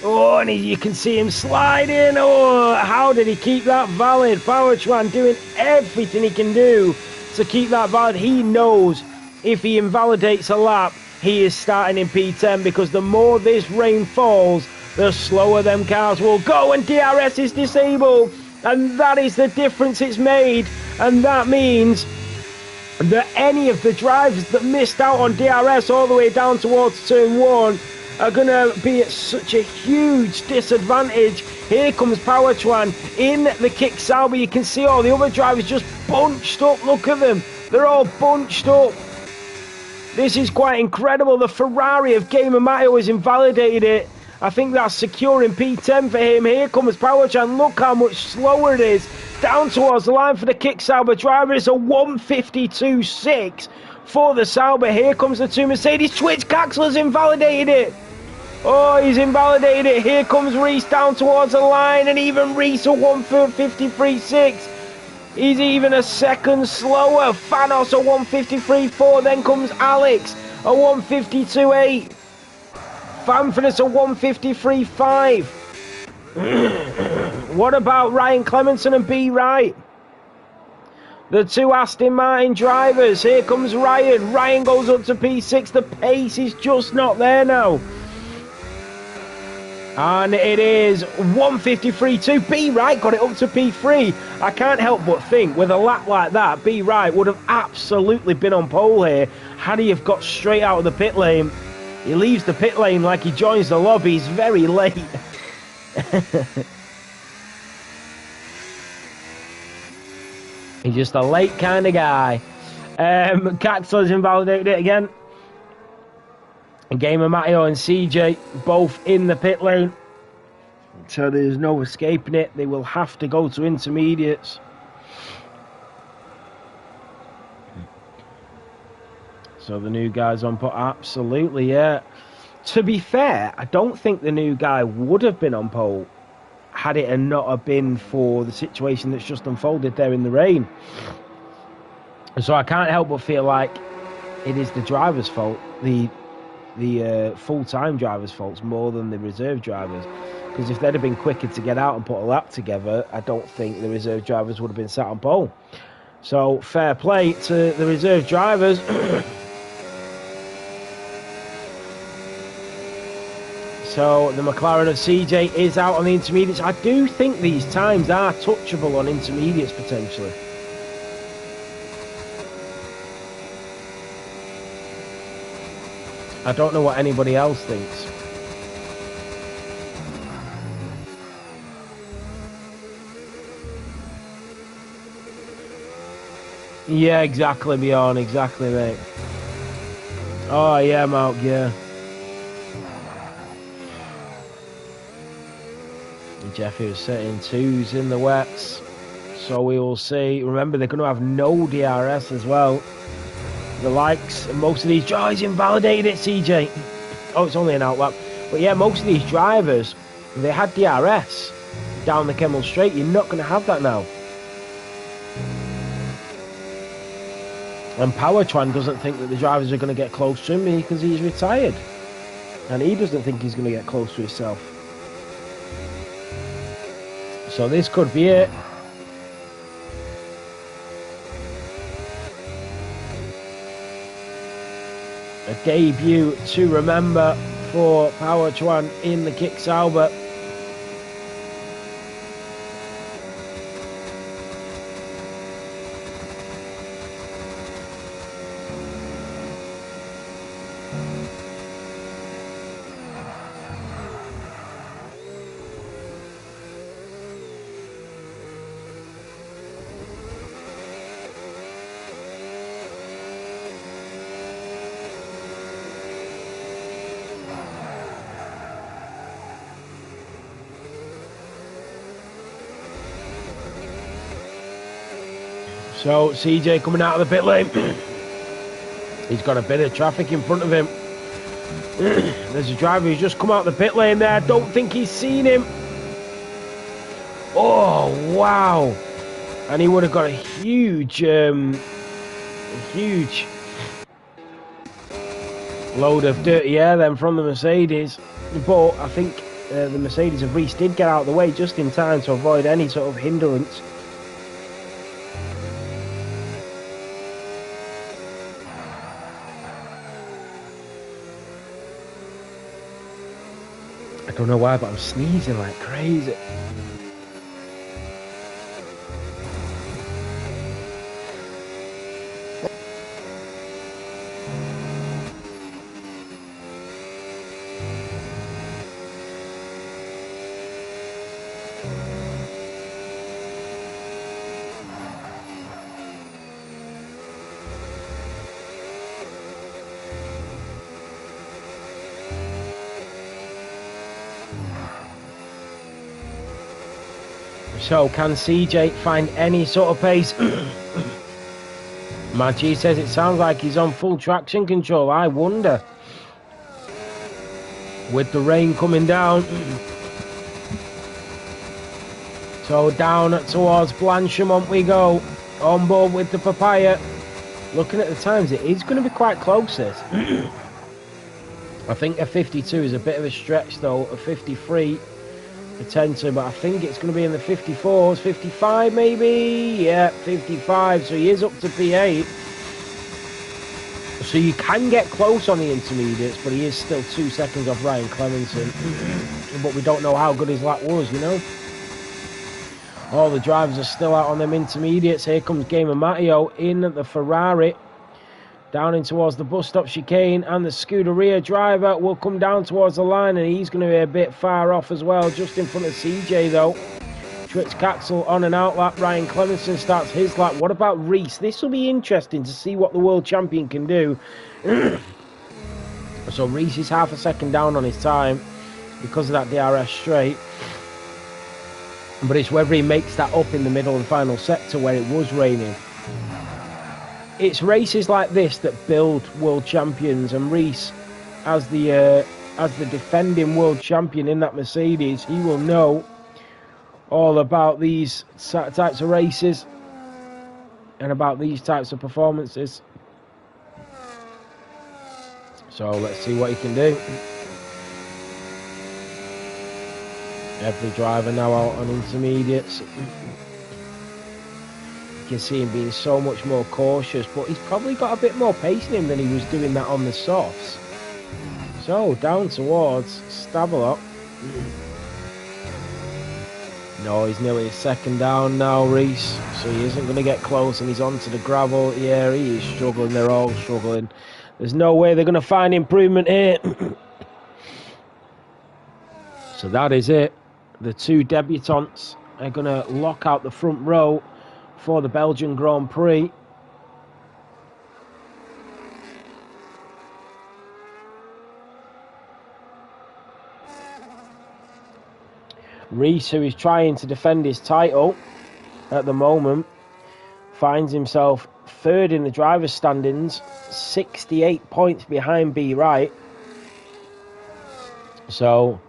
Oh, and you can see him sliding. Oh, how did he keep that valid? Power Chuan doing everything he can do to keep that valid. He knows if he invalidates a lap, he is starting in P10, because the more this rain falls, the slower them cars will go, and DRS is disabled, and that is the difference it's made. And that means that any of the drivers that missed out on DRS all the way down towards turn 1 are going to be at such a huge disadvantage. Here comes Power Chuan in the Kick Sauber. You can see all the other drivers just bunched up. Look at them. They're all bunched up. This is quite incredible. The Ferrari of Gamer Matteo has invalidated it. I think that's securing P10 for him. Here comes Power Chuan. Look how much slower it is. Down towards the line for the Kick Sauber driver. It's a 152.6 for the Sauber. Here comes the two Mercedes. Twitch Caxler's invalidated it. Oh, he's invalidated it. Here comes Reese down towards the line. And even Reese a 153.6. He's even a second slower. Fanos a 153.4. Then comes Alex a 152.8. Fanford's a 153.5. What about Ryan Clemenson and B. Wright? The two Aston Martin drivers. Here comes Ryan. Ryan goes up to P6. The pace is just not there now. And it is 153.2. B. Wright got it up to P3. I can't help but think, with a lap like that, B. Wright would have absolutely been on pole here had he have got straight out of the pit lane. He leaves the pit lane like he joins the lobby. He's very late. He's just a late kind of guy. Caxler's invalidated it again. And Gamer Matteo and CJ both in the pit lane. So there's no escaping it. They will have to go to intermediates. So the new guy's on pole. Absolutely, yeah. To be fair, I don't think the new guy would have been on pole had it not have been for the situation that's just unfolded there in the rain. So I can't help but feel like it is the driver's fault, the full-time driver's fault, more than the reserve drivers. Because if they'd have been quicker to get out and put a lap together, I don't think the reserve drivers would have been sat on pole. So fair play to the reserve drivers. So the McLaren of CJ is out on the intermediates. I do think these times are touchable on intermediates potentially. I don't know what anybody else thinks. Yeah, exactly, Bjorn. Exactly, mate. Oh, yeah, Mark, yeah. Jeffy was setting twos in the wets. So we will see. Remember, they're going to have no DRS as well. The likes, most of these... Oh, he's invalidated it, CJ. Oh, it's only an outlap. But yeah, most of these drivers, they had DRS down the Kemmel Straight. You're not going to have that now. And Powertran doesn't think that the drivers are going to get close to him because he's retired. And he doesn't think he's going to get close to himself. So this could be it. A debut to remember for Powertran in the Kick Sauber. So CJ coming out of the pit lane. He's got a bit of traffic in front of him. There's a driver who's just come out of the pit lane there. Don't think he's seen him. Oh, wow. And he would have got a huge load of dirty air then from the Mercedes. But I think the Mercedes of Reese did get out of the way just in time to avoid any sort of hindrance. I don't know why, but I'm sneezing like crazy. So, can CJ find any sort of pace? Maggi says it sounds like he's on full traction control. I wonder. With the rain coming down. So, down towards Blanchemont we go. On board with the Papaya. Looking at the times, it is going to be quite close, this. I think a 52 is a bit of a stretch, though. A 53... potentially, but I think it's going to be in the 54s, 55 maybe, yeah, 55, so he is up to P8, so you can get close on the intermediates, but he is still 2 seconds off Ryan Clemenson, but we don't know how good his lap was, you know. All the drivers are still out on them intermediates. Here comes Gamer Matteo in the Ferrari, down in towards the bus stop chicane, and the Scuderia driver will come down towards the line, and he's going to be a bit far off as well, just in front of CJ though. Tritz Caxel on an out lap. Ryan Clemenson starts his lap. What about Reese? This will be interesting to see what the world champion can do. So Reese is half a second down on his time because of that DRS straight, but it's whether he makes that up in the middle and final sector where it was raining. It's races like this that build world champions, and Reese, as the defending world champion in that Mercedes, he will know all about these types of races and about these types of performances. So let's see what he can do. Every driver now out on intermediates. can see him being so much more cautious, but he's probably got a bit more pace in him than he was doing that on the softs. So, down towards Stavelot. No, he's nearly a second down now, Reese. So he isn't going to get close, and he's onto the gravel. Yeah, he is struggling. They're all struggling. There's no way they're going to find improvement here. So that is it. The two debutants are going to lock out the front row for the Belgian Grand Prix. Reese, who is trying to defend his title at the moment, finds himself third in the driver's standings, 68 points behind B. Wright. So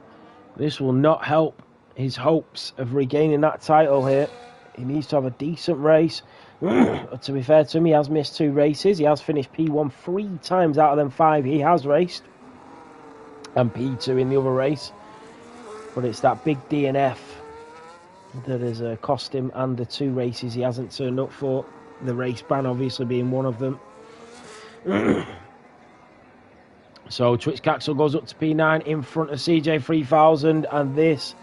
this will not help his hopes of regaining that title here. He needs to have a decent race. To be fair to him, he has missed 2 races. He has finished P1 3 times out of them 5 he has raced, and P2 in the other race. But it's that big DNF that has cost him, and the 2 races he hasn't turned up for. The race ban obviously being one of them. So Twitch Caxel goes up to P9 in front of CJ 3000, and this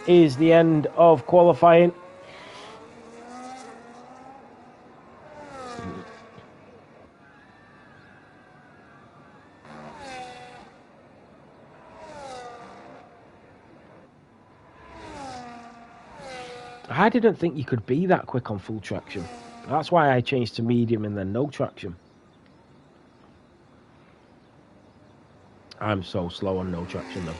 is the end of qualifying. I didn't think you could be that quick on full traction. That's why I changed to medium and then no traction. I'm so slow on no traction though.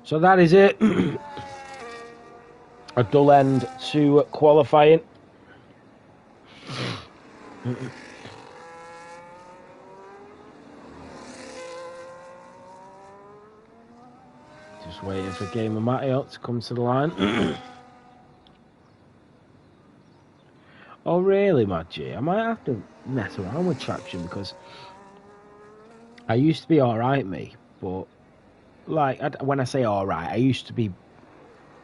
So that is it. A dull end to qualifying. Just waiting for Game of Matteo to come to the line. Oh really, Mad G? I might have to mess around with traction, because I used to be alright, me, but like, when I say alright, I used to be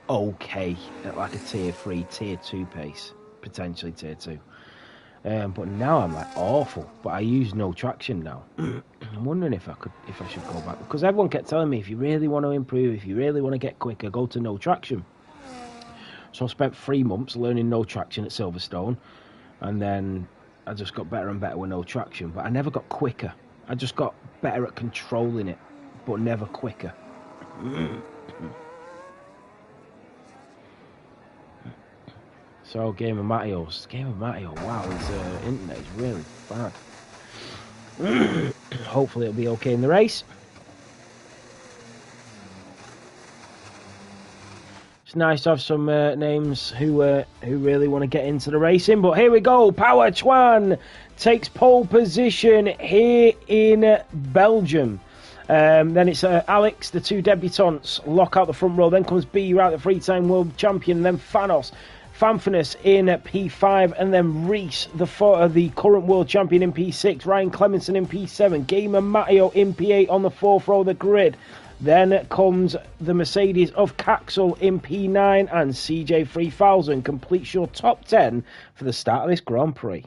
okay at like a tier 3, tier 2 pace, potentially tier 2. But now I'm like awful. But I use no traction now. I'm wondering if I should go back, because everyone kept telling me if you really want to improve, if you really want to get quicker, go to no traction. So I spent 3 months learning no traction at Silverstone, and then I just got better and better with no traction. But I never got quicker. I just got better at controlling it, but never quicker. So Game of Matteo, wow, his internet is really bad. Hopefully it'll be okay in the race. It's nice to have some names who really want to get into the racing. But here we go. Power Chuan takes pole position here in Belgium. Then it's Alex, the 2 debutants, lock out the front row. Then comes B, right, the 3-time world champion. And then Fanfinus in P5, and then Reese, the current world champion, in P6. Ryan Clemenson in P7. Gamer Matteo in P8 on the 4th row of the grid. Then comes the Mercedes of Caxel in P9, and CJ 3000 completes your top 10 for the start of this Grand Prix.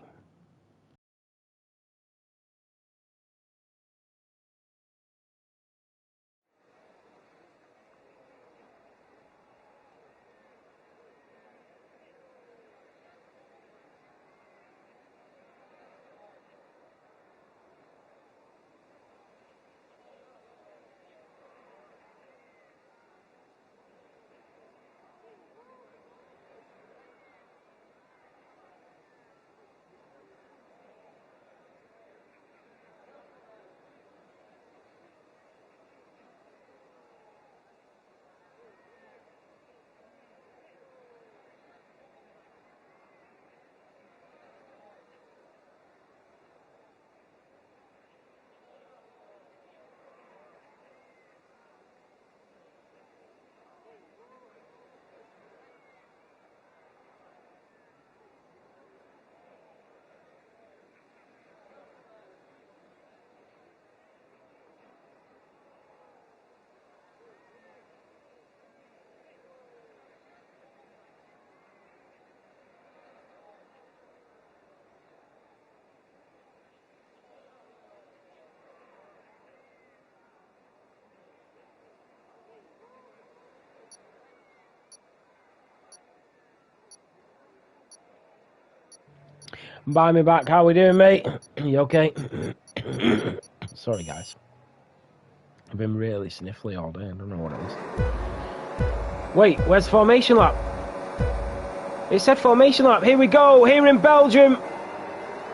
Buy me back. How we doing, mate? You okay? Sorry, guys. I've been really sniffly all day. I don't know what it is. Wait, where's formation lap? It said formation lap. Here we go. Here in Belgium.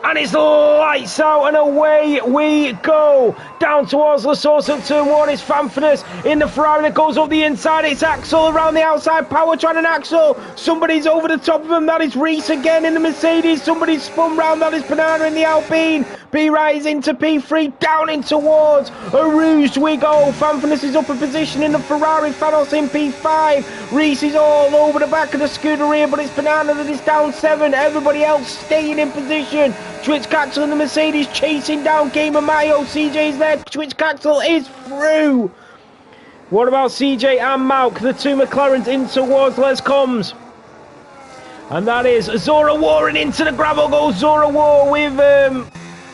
And it's lights out and away we go. Down towards La Source at turn 1. It's Fanfurness in the Ferrari that goes up the inside. It's Axel around the outside. Powertrain and Axel. Somebody's over the top of him. That is Reese again in the Mercedes. Somebody's spun round. That is Panana in the Alpine. B-Right is into P3. Down in towards Rouge we go. Fanfurness is up a position in the Ferrari. Fanos in P5. Reese is all over the back of the Scuderia, but it's Panana that is down 7. Everybody else staying in position. Twitch Caxel and the Mercedes chasing down Gamer Mayo. CJ's there. Twitch Caxel is through. What about CJ and Malk? The two McLarens in towards Les Combs. And that is Zora War, and into the gravel goes Zora War with,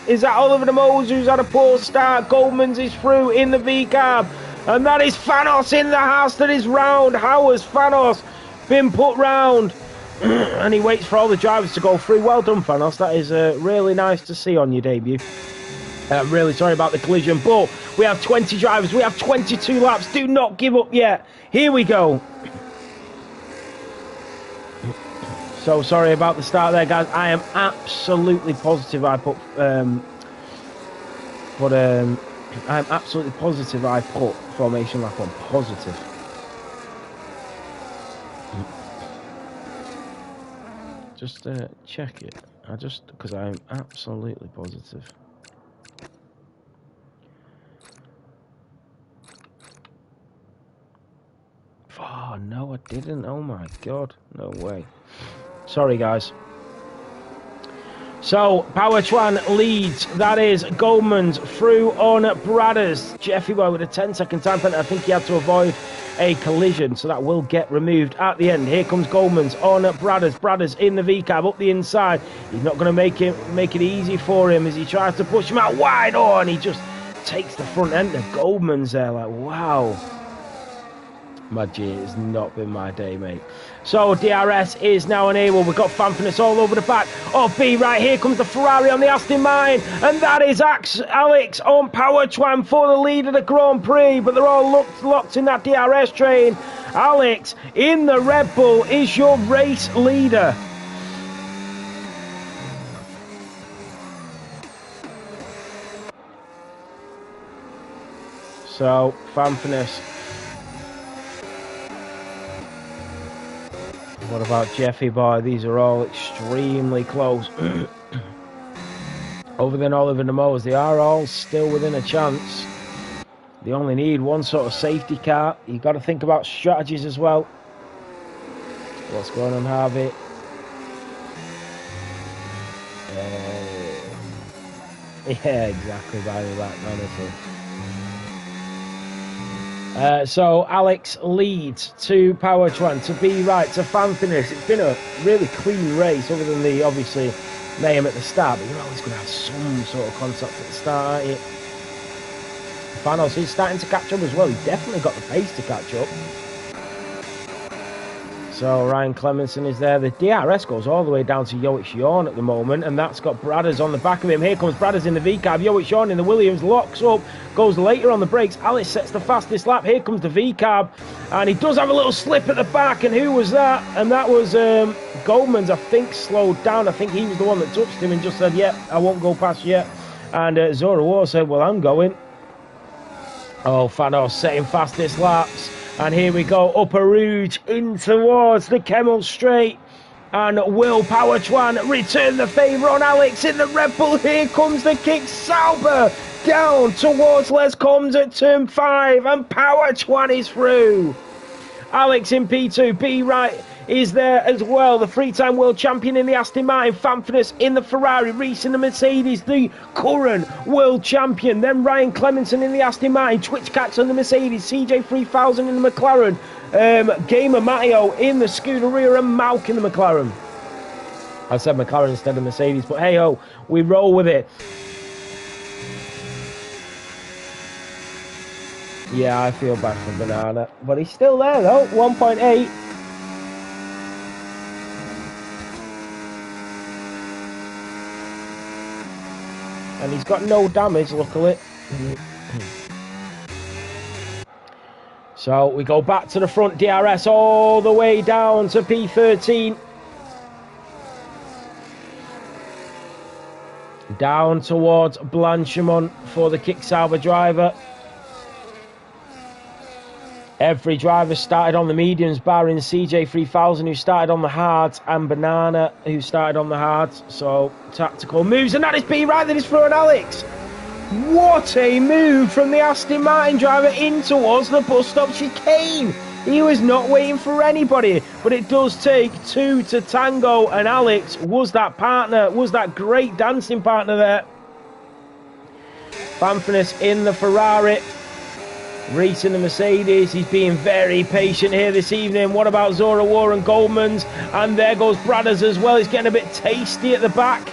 is that Oliver de Mose who's had a poor start? Goldman's is through in the V-cab. And that is Fanos in the house that is round. How has Fanos been put round? And he waits for all the drivers to go through. Well done, Fanos. That is really nice to see on your debut. I'm really sorry about the collision, but we have 20 drivers. We have 22 laps. Do not give up yet. Here we go. So sorry about the start there, guys. I am absolutely positive I put... I'm absolutely positive I put formation lap on. Positive. Just check it. Because I'm absolutely positive. Oh, no, I didn't. Oh, my God. No way. Sorry, guys. So, Powertran leads. That is Goldman's through on Bradders. Jeffy Boy with a 10-second time penalty. I think he had to avoid a collision, so that will get removed at the end. Here comes Goldman's on Bradders. Bradders in the V-cab up the inside. He's not going to make it easy for him as he tries to push him out wide. Oh, and he just takes the front end of Goldman's there. Like, wow. My G, it's not been my day, mate. So DRS is now enabled. We've got Fanfurness all over the back of B. Right, here comes the Ferrari on the Aston Martin, and that is Alex on Powertran for the lead of the Grand Prix, but they're all locked in that DRS train. Alex in the Red Bull is your race leader. So Fanfurness. What about Jeffy Boy? These are all extremely close. Other than Oliver de Mose, they are all still within a chance. They only need one sort of safety car. You've got to think about strategies as well. What's going on, Harvey? Yeah, exactly, by the back, honestly. So Alex leads to Powertran, to B. Right, to Fanfurness. It's been a really clean race, other than the, obviously, mayhem at the start, but you're always going to have some sort of contact at the start, aren't you? Fanos is starting to catch up as well. He's definitely got the pace to catch up. So Ryan Clemenson is there. The DRS goes all the way down to Yoic Yorn at the moment, and that's got Bradders on the back of him. Here comes Bradders in the V-cab. Yoic Yorn in the Williams locks up, goes later on the brakes. Alex sets the fastest lap. Here comes the V-cab, and he does have a little slip at the back, and who was that? And that was Goldman's, I think, slowed down. I think he was the one that touched him and just said, yeah, I won't go past yet. And Zora War said, well, I'm going. Oh, Fanos setting fastest laps. And here we go, Upper Rouge in towards the Kemmel Straight. And will Powertran return the favour on Alex in the Red Bull? Here comes the kick. Sauber down towards Les Combs at turn 5. And Powertran is through. Alex in P2. B. Right is there as well. The three-time world champion in the Aston Martin. Fanfurness in the Ferrari. Reese in the Mercedes, the current world champion. Then Ryan Clemenson in the Aston Martin. Twitch Cats in the Mercedes. CJ 3000 in the McLaren. Gamer Matteo in the Scuderia, and Malk in the McLaren. I said McLaren instead of Mercedes, but hey-ho, we roll with it. Yeah, I feel bad for Banana, but he's still there though, 1.8. And he's got no damage, luckily. So we go back to the front, DRS all the way down to P13. Down towards Blanchimont for the Kicksauber driver. Every driver started on the mediums, barring CJ3000, who started on the hards, and Banana, who started on the hards. So, tactical moves, and that is B right that is through an Alex. What a move from the Aston Martin driver in towards the bus stop chicane. He was not waiting for anybody, but it does take two to tango, and Alex was that partner, was that great dancing partner there. Fanfrenes in the Ferrari. Racing the Mercedes, he's being very patient here this evening. What about Zora War and Goldman's? And there goes Bradders as well. He's getting a bit tasty at the back.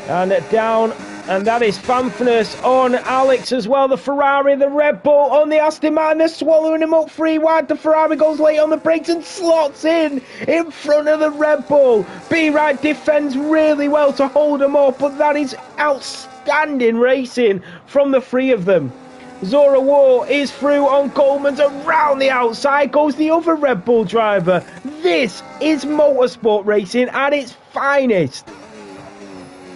And down, and that is Fanfrenes on Alex as well. The Ferrari, the Red Bull on the Aston Martin. They're swallowing him up 3 wide. The Ferrari goes late on the brakes and slots in front of the Red Bull. B-Ride defends really well to hold him up, but that is outstanding racing from the 3 of them. Zora War is through on Goldman's. Around the outside goes the other Red Bull driver. This is motorsport racing at its finest.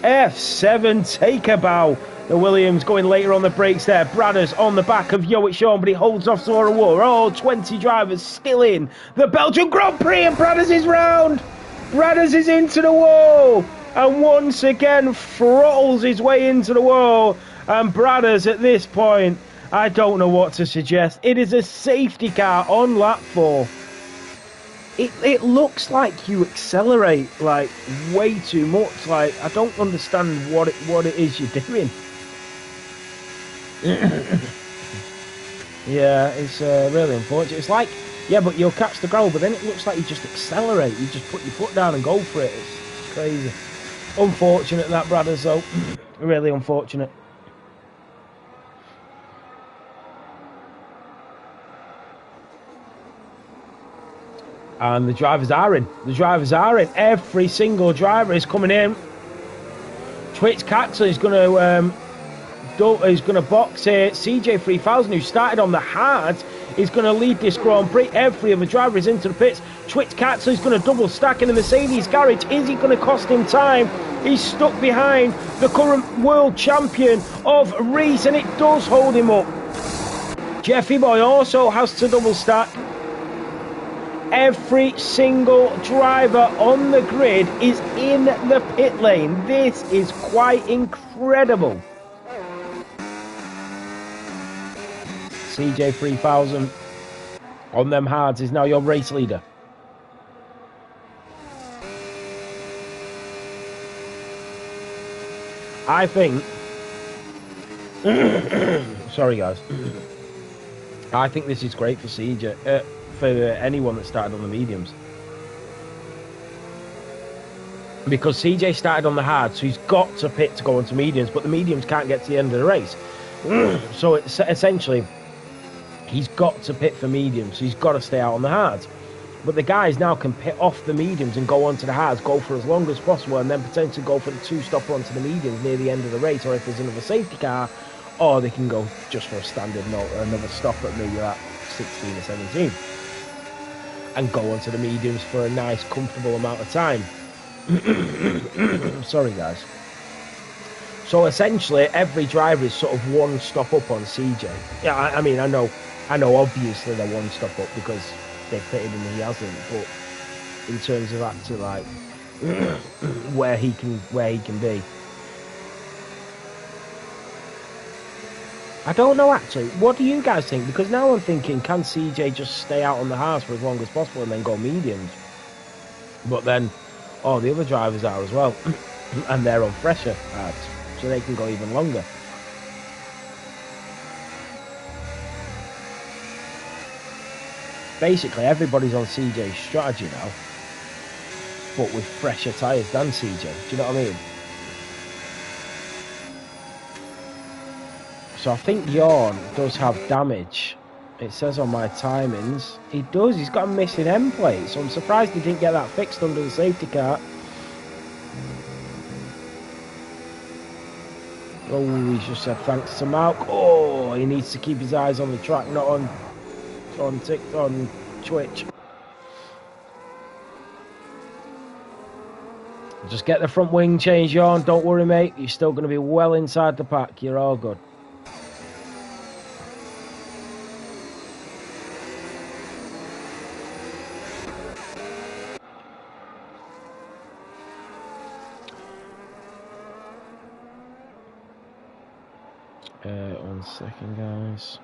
F7, take a bow. The Williams going later on the brakes there. Bradders on the back of Yoic Shawn, but he holds off Zora War. Oh, 20 drivers still in the Belgian Grand Prix, and Bradders is round. Bradders is into the wall, and once again throttles his way into the wall. And Bradders at this point, I don't know what to suggest. It is a safety car on lap 4. It looks like you accelerate like way too much. Like, I don't understand what it is you're doing. Yeah, it's really unfortunate. It's like, yeah, but you'll catch the goal, but then it looks like you just accelerate. You just put your foot down and go for it. It's crazy. Unfortunate that, Bradders, though. Really unfortunate. And the drivers are in. The drivers are in. Every single driver is coming in. Twitch Caxel is going to box here. CJ3000, who started on the hards, is going to lead this Grand Prix. Every other driver is into the pits. Twitch Caxel is going to double stack in the Mercedes garage. Is he going to cost him time? He's stuck behind the current world champion of Reese, and it does hold him up. Jeffy Boy also has to double stack. Every single driver on the grid is in the pit lane. This is quite incredible. CJ3000 on them hards is now your race leader. I think sorry guys, I think this is great for CJ, for anyone that started on the mediums, because CJ started on the hard, so he's got to pit to go onto mediums, but the mediums can't get to the end of the race. So it's essentially he's got to pit for mediums, so he's got to stay out on the hards. But the guys now can pit off the mediums and go onto the hards, go for as long as possible, and then potentially go for the 2-stopper onto the mediums near the end of the race, or if there's another safety car, or they can go just for a standard note or another stop at maybe at 16 or 17. And go onto the mediums for a nice, comfortable amount of time. Sorry, guys. So essentially, every driver is sort of one stop up on CJ. Yeah, I mean, I know, obviously they're one stop up because they've pitted and he hasn't. But in terms of actually like where he can be, I don't know actually. What do you guys think? Because now I'm thinking, can CJ just stay out on the hards for as long as possible and then go mediums? But then, oh, the other drivers are as well. And they're on fresher hards, so they can go even longer. Basically, everybody's on CJ's strategy now, but with fresher tyres than CJ. Do you know what I mean? So I think Yawn does have damage. It says on my timings. He does. He's got a missing end plate. So I'm surprised he didn't get that fixed under the safety car. Oh, he's just said thanks to Malk. Oh, he needs to keep his eyes on the track, not on Twitch. Just get the front wing changed on. Don't worry, mate. You're still going to be well inside the pack. You're all good. One second, guys.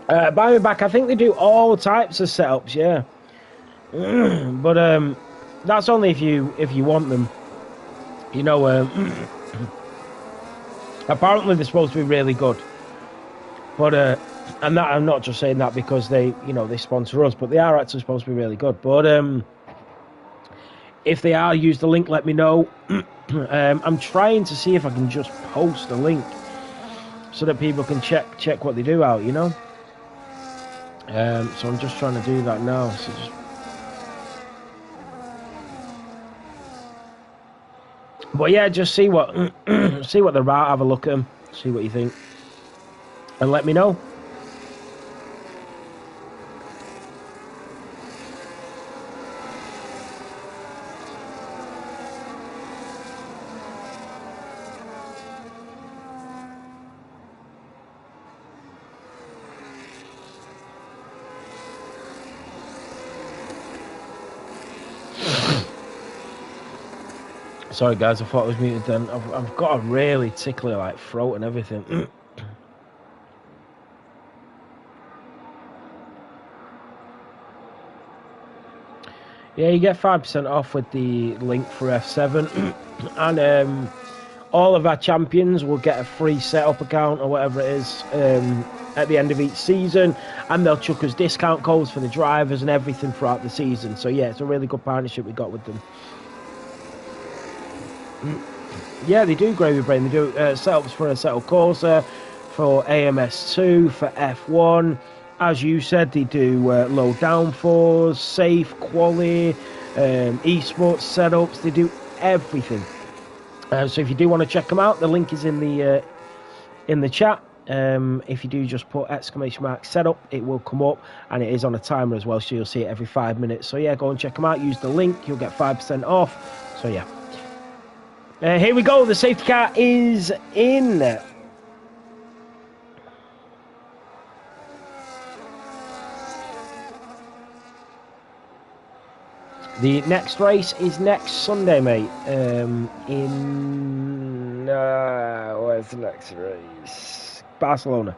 Buy me back. I think they do all types of setups, yeah. But that's only if you want them. You know, apparently they're supposed to be really good. But and that I'm not just saying that because they sponsor us, but they are actually supposed to be really good. But if they are, use the link. Let me know. I'm trying to see if I can just post a link so that people can check what they do out. You know. So I'm just trying to do that now. So but yeah, just see what they're about. Have a look at them. See what you think, and let me know. Sorry guys, I thought I was muted then. I've got a really tickly throat and everything. Yeah, you get 5% off with the link for F7, and all of our champions will get a free setup account or whatever it is at the end of each season, and they'll chuck us discount codes for the drivers and everything throughout the season. So yeah, it's a really good partnership we got with them. Yeah, they do Gravy Brain. They do setups for Assetto Corsa, for AMS2, for F1. As you said, they do low downforce, safe, quali, esports setups. They do everything. So if you do want to check them out, the link is in the chat. If you do just put !setup, it will come up, and it is on a timer as well, so you'll see it every 5 minutes. So yeah, go and check them out. Use the link, you'll get 5% off. So yeah. Here we go. The safety car is in. The next race is next Sunday, mate. Where's the next race? Barcelona.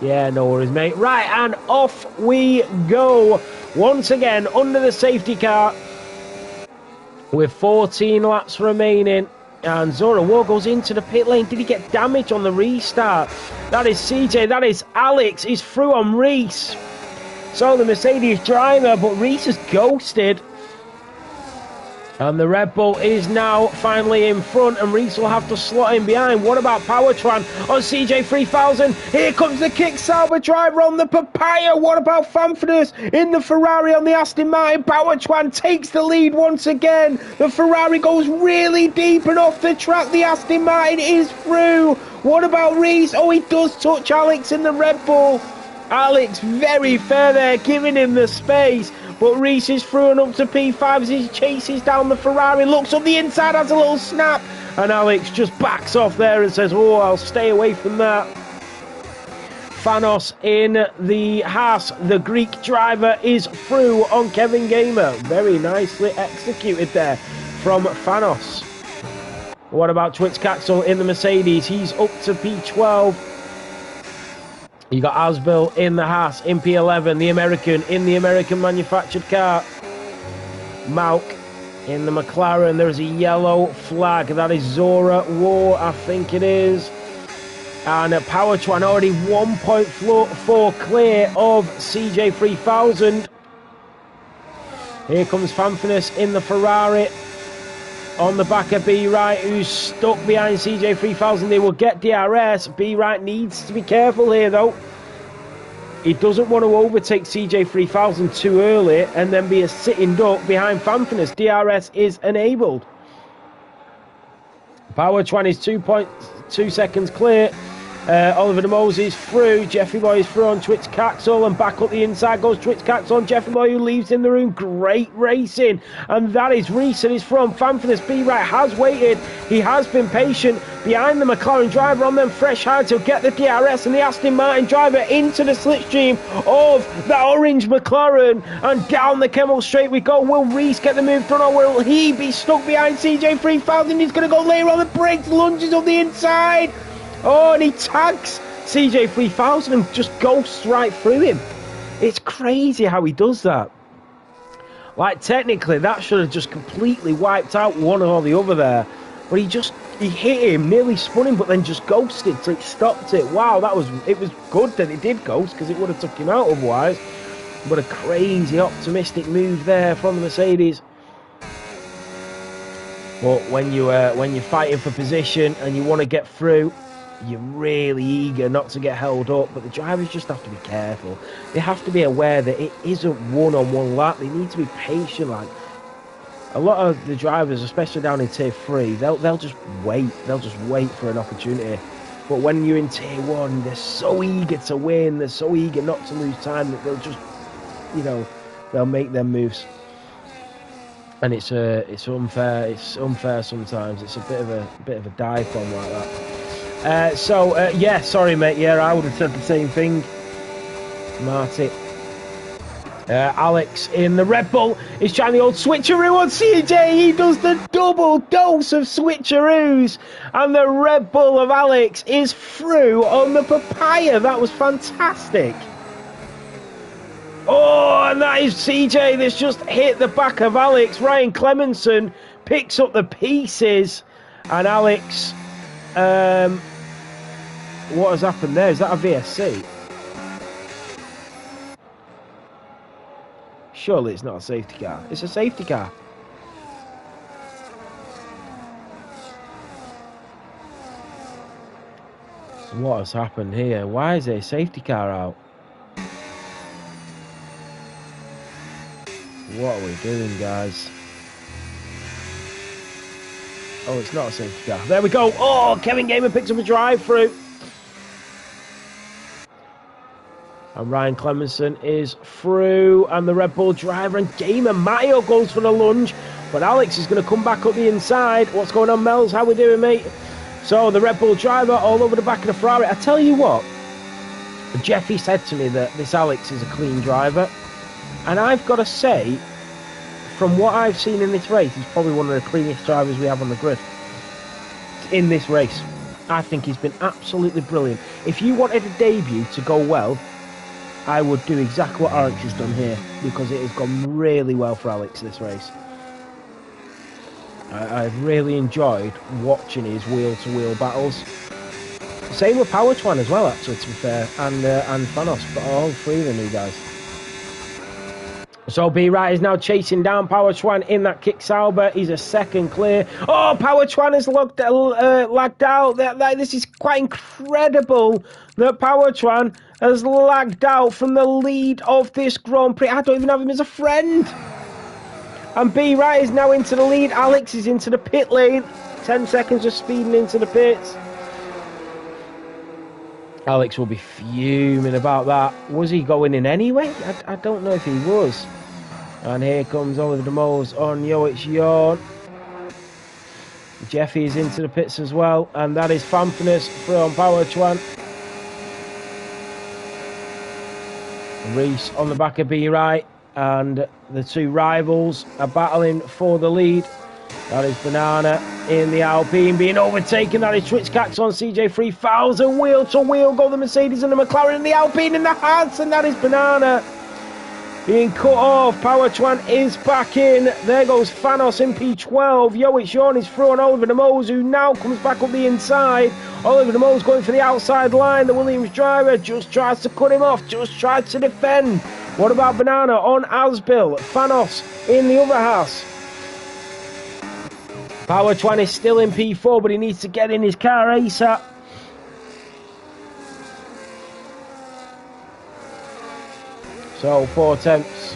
Yeah, no worries, mate. Right, and off we go. Once again, under the safety car. With 14 laps remaining. And Zora War goes into the pit lane. Did he get damage on the restart? That is CJ. That is Alex. He's through on Reese. So the Mercedes driver, but Reese has ghosted. And the Red Bull is now finally in front, and Reese will have to slot in behind. What about Powertron on CJ3000? Here comes the Kick Sauber driver on the Papaya. What about Fanfredoos in the Ferrari on the Aston Martin? Powertron takes the lead once again. The Ferrari goes really deep and off the track. The Aston Martin is through. What about Reese? Oh, he does touch Alex in the Red Bull. Alex very fair there, giving him the space. But Reese is through and up to P5 as he chases down the Ferrari, looks up the inside, has a little snap, and Alex just backs off there and says, oh, I'll stay away from that. Thanos in the Haas, the Greek driver, is through on Kevin Gamer. Very nicely executed there from Thanos. What about Twitzcaxel in the Mercedes? He's up to P12. You got Asbill in the Haas, in P11, the American in the American manufactured car. Malk in the McLaren. There is a yellow flag. That is Zora War, I think it is. And Powertron already 1.4 clear of CJ3000. Here comes Fanfinus in the Ferrari. On the back of B-Right, who's stuck behind CJ3000. They will get DRS. B-Right needs to be careful here, though. He doesn't want to overtake CJ3000 too early and then be a sitting duck behind Fanfinus. DRS is enabled. Powertron is 2.2 seconds clear. Oliver de Moses through. Jeffrey Boy is through on Twitzcaxel, and back up the inside goes Twitzcaxel on Jeffrey Boy, who leaves in the room. Great racing, and that is Reese, and he's from Fanfinus. B-Right has waited. He has been patient behind the McLaren driver on them fresh hides. He'll get the DRS, and the Aston Martin driver into the slipstream of that orange McLaren, and down the Kemmel straight we go. Will Reese get the move done, or will he be stuck behind CJ3000? He's going to go later on the brakes, lunges on the inside. Oh, and he tags CJ3000 and just ghosts right through him. It's crazy how he does that. Like, technically, that should have just completely wiped out one or the other there. But he hit him, nearly spun him, but then just ghosted, so it stopped it. Wow, it was good that it did ghost, because it would have took him out otherwise. But a crazy, optimistic move there from the Mercedes. But when you're fighting for position and you want to get through, you're really eager not to get held up, but the drivers just have to be careful. They have to be aware that it isn't one-on-one lap. They need to be patient. Like, a lot of the drivers, especially down in Tier 3, they'll just wait. They'll just wait for an opportunity. But when you're in Tier 1, they're so eager to win. They're so eager not to lose time that they'll just, they'll make their moves. And it's unfair. It's unfair sometimes. It's a bit of a dive bomb like that. Yeah, sorry, mate. Yeah, I would have said the same thing. Marty. Alex in the Red Bull is trying the old switcheroo on CJ. He does the double dose of switcheroos. And the Red Bull of Alex is through on the Papaya. That was fantastic. Oh, and that is CJ that's just hit the back of Alex. Ryan Clemenson picks up the pieces. And Alex... what has happened there? Is that a VSC? Surely it's not a safety car. It's a safety car. What has happened here? Why is there a safety car out? What are we doing, guys? Oh, it's not a safety car. There we go. Oh, Kevin Gamer picks up a drive-through. And Ryan Clemenson is through. And the Red Bull driver and Gamer Mario goes for the lunge. But Alex is going to come back up the inside. What's going on, Mels? How we doing, mate? So the Red Bull driver all over the back of the Ferrari. I tell you what, Jeffy said to me that this Alex is a clean driver. And I've got to say, from what I've seen in this race, he's probably one of the cleanest drivers we have on the grid in this race. I think he's been absolutely brilliant. If you wanted a debut to go well, I would do exactly what Alex has done here, because it has gone really well for Alex this race. I've really enjoyed watching his wheel-to-wheel battles. Same with Power Twan as well, actually, to be fair, and Thanos, but all three of the new guys. So B Wright is now chasing down Power Twan in that kick Sauber. He's a second clear. Oh, Power Twan has lagged out. This is quite incredible that Power Twan has lagged out from the lead of this Grand Prix. I don't even have him as a friend. And B Wright is now into the lead. Alex is into the pit lane. 10 seconds of speeding into the pits. Alex will be fuming about that. Was he going in anyway? I don't know if he was. And here comes Oliver de Mose on Yoichi Yorn. Jeffy is into the pits as well. And that is Fanfinus from Power Twan. Reese on the back of B Wright. And the two rivals are battling for the lead. That is Banana in the Alpine being overtaken. That is Schwitzkax on CJ3000. Wheel to wheel go the Mercedes and the McLaren and the Alpine and the Haas. And that is Banana being cut off. Power Twan is back in. There goes Thanos in P12. Yoichi Yorn is through on Oliver de Mose, who now comes back up the inside. Oliver de Mose going for the outside line. The Williams driver just tries to cut him off, just tries to defend. What about Banana on Asbil? Thanos in the other Haas. Power Twan is still in P4, but he needs to get in his car ASAP. So, 4 tenths.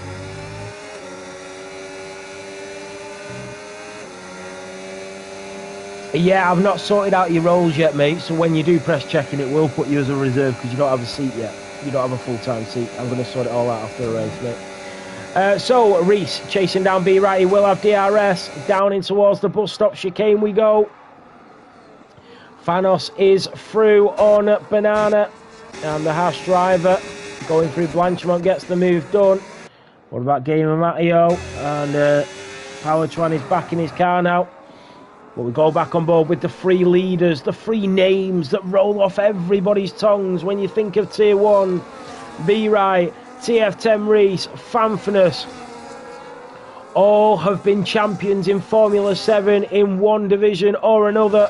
Yeah, I've not sorted out your roles yet, mate. So when you do press checking, it will put you as a reserve because you don't have a seat yet. You don't have a full-time seat. I'm going to sort it all out after the race, mate. So, Reese chasing down B Right. He will have DRS. Down in towards the bus stop chicane we go. Thanos is through on Banana. And the Haas driver going through Blanchimont gets the move done. What about Gamer Matteo? And Power Twan is back in his car now. But we go back on board with the three leaders, the three names that roll off everybody's tongues when you think of Tier 1. B-Right, TF10 Reese, Fanfinus. All have been champions in Formula 7 in one division or another.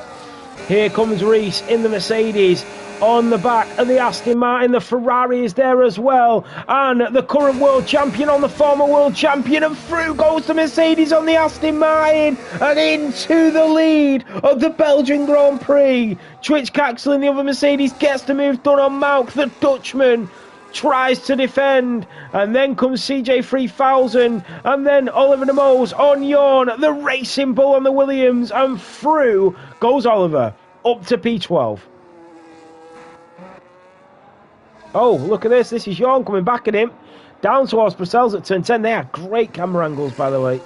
Here comes Reese in the Mercedes. On the back of the Aston Martin, the Ferrari is there as well, and the current world champion on the former world champion, and through goes the Mercedes on the Aston Martin, and into the lead of the Belgian Grand Prix. Schwitzkax in the other Mercedes gets the move done on Malk, the Dutchman tries to defend, and then comes CJ3000, and then Oliver de Mose on Yorn, the Racing Bull on the Williams, and through goes Oliver up to P12. Oh, look at this. This is Yorn coming back at him. Down towards Brussels at turn 10. They are great camera angles, by the way.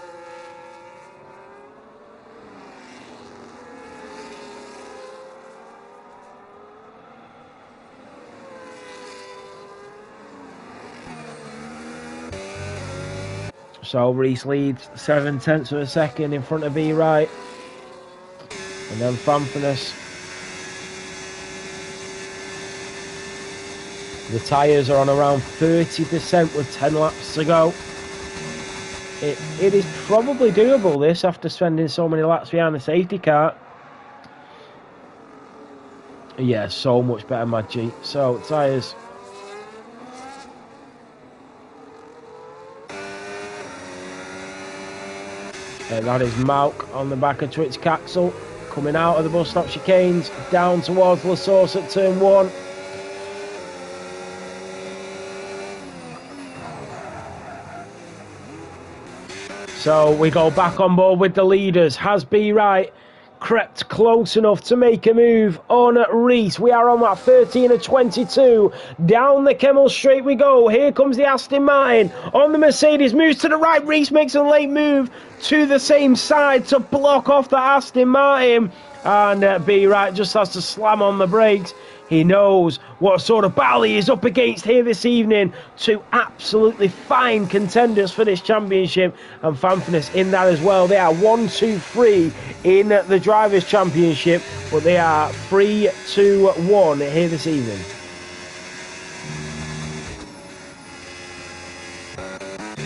So Reese leads 7 tenths of a second in front of B Right. And then Fanfinus. The tyres are on around 30% with 10 laps to go. It is probably doable, this, after spending so many laps behind the safety car. Yeah, so much better, Mad G. So, tyres. And that is Malk on the back of Schwitzkax, coming out of the bus stop chicanes, down towards La Source at turn 1. So we go back on board with the leaders. Has B Right crept close enough to make a move on Reese. We are on that 13 of 22. Down the Kemmel Straight we go. Here comes the Aston Martin on the Mercedes. Moves to the right. Reese makes a late move to the same side to block off the Aston Martin. And B Wright just has to slam on the brakes. He knows what sort of battle he is up against here this evening. Two absolutely fine contenders for this championship, and Fanfurness in that as well. They are 1-2-3 in the Drivers' Championship, but they are 3-2-1 here this evening.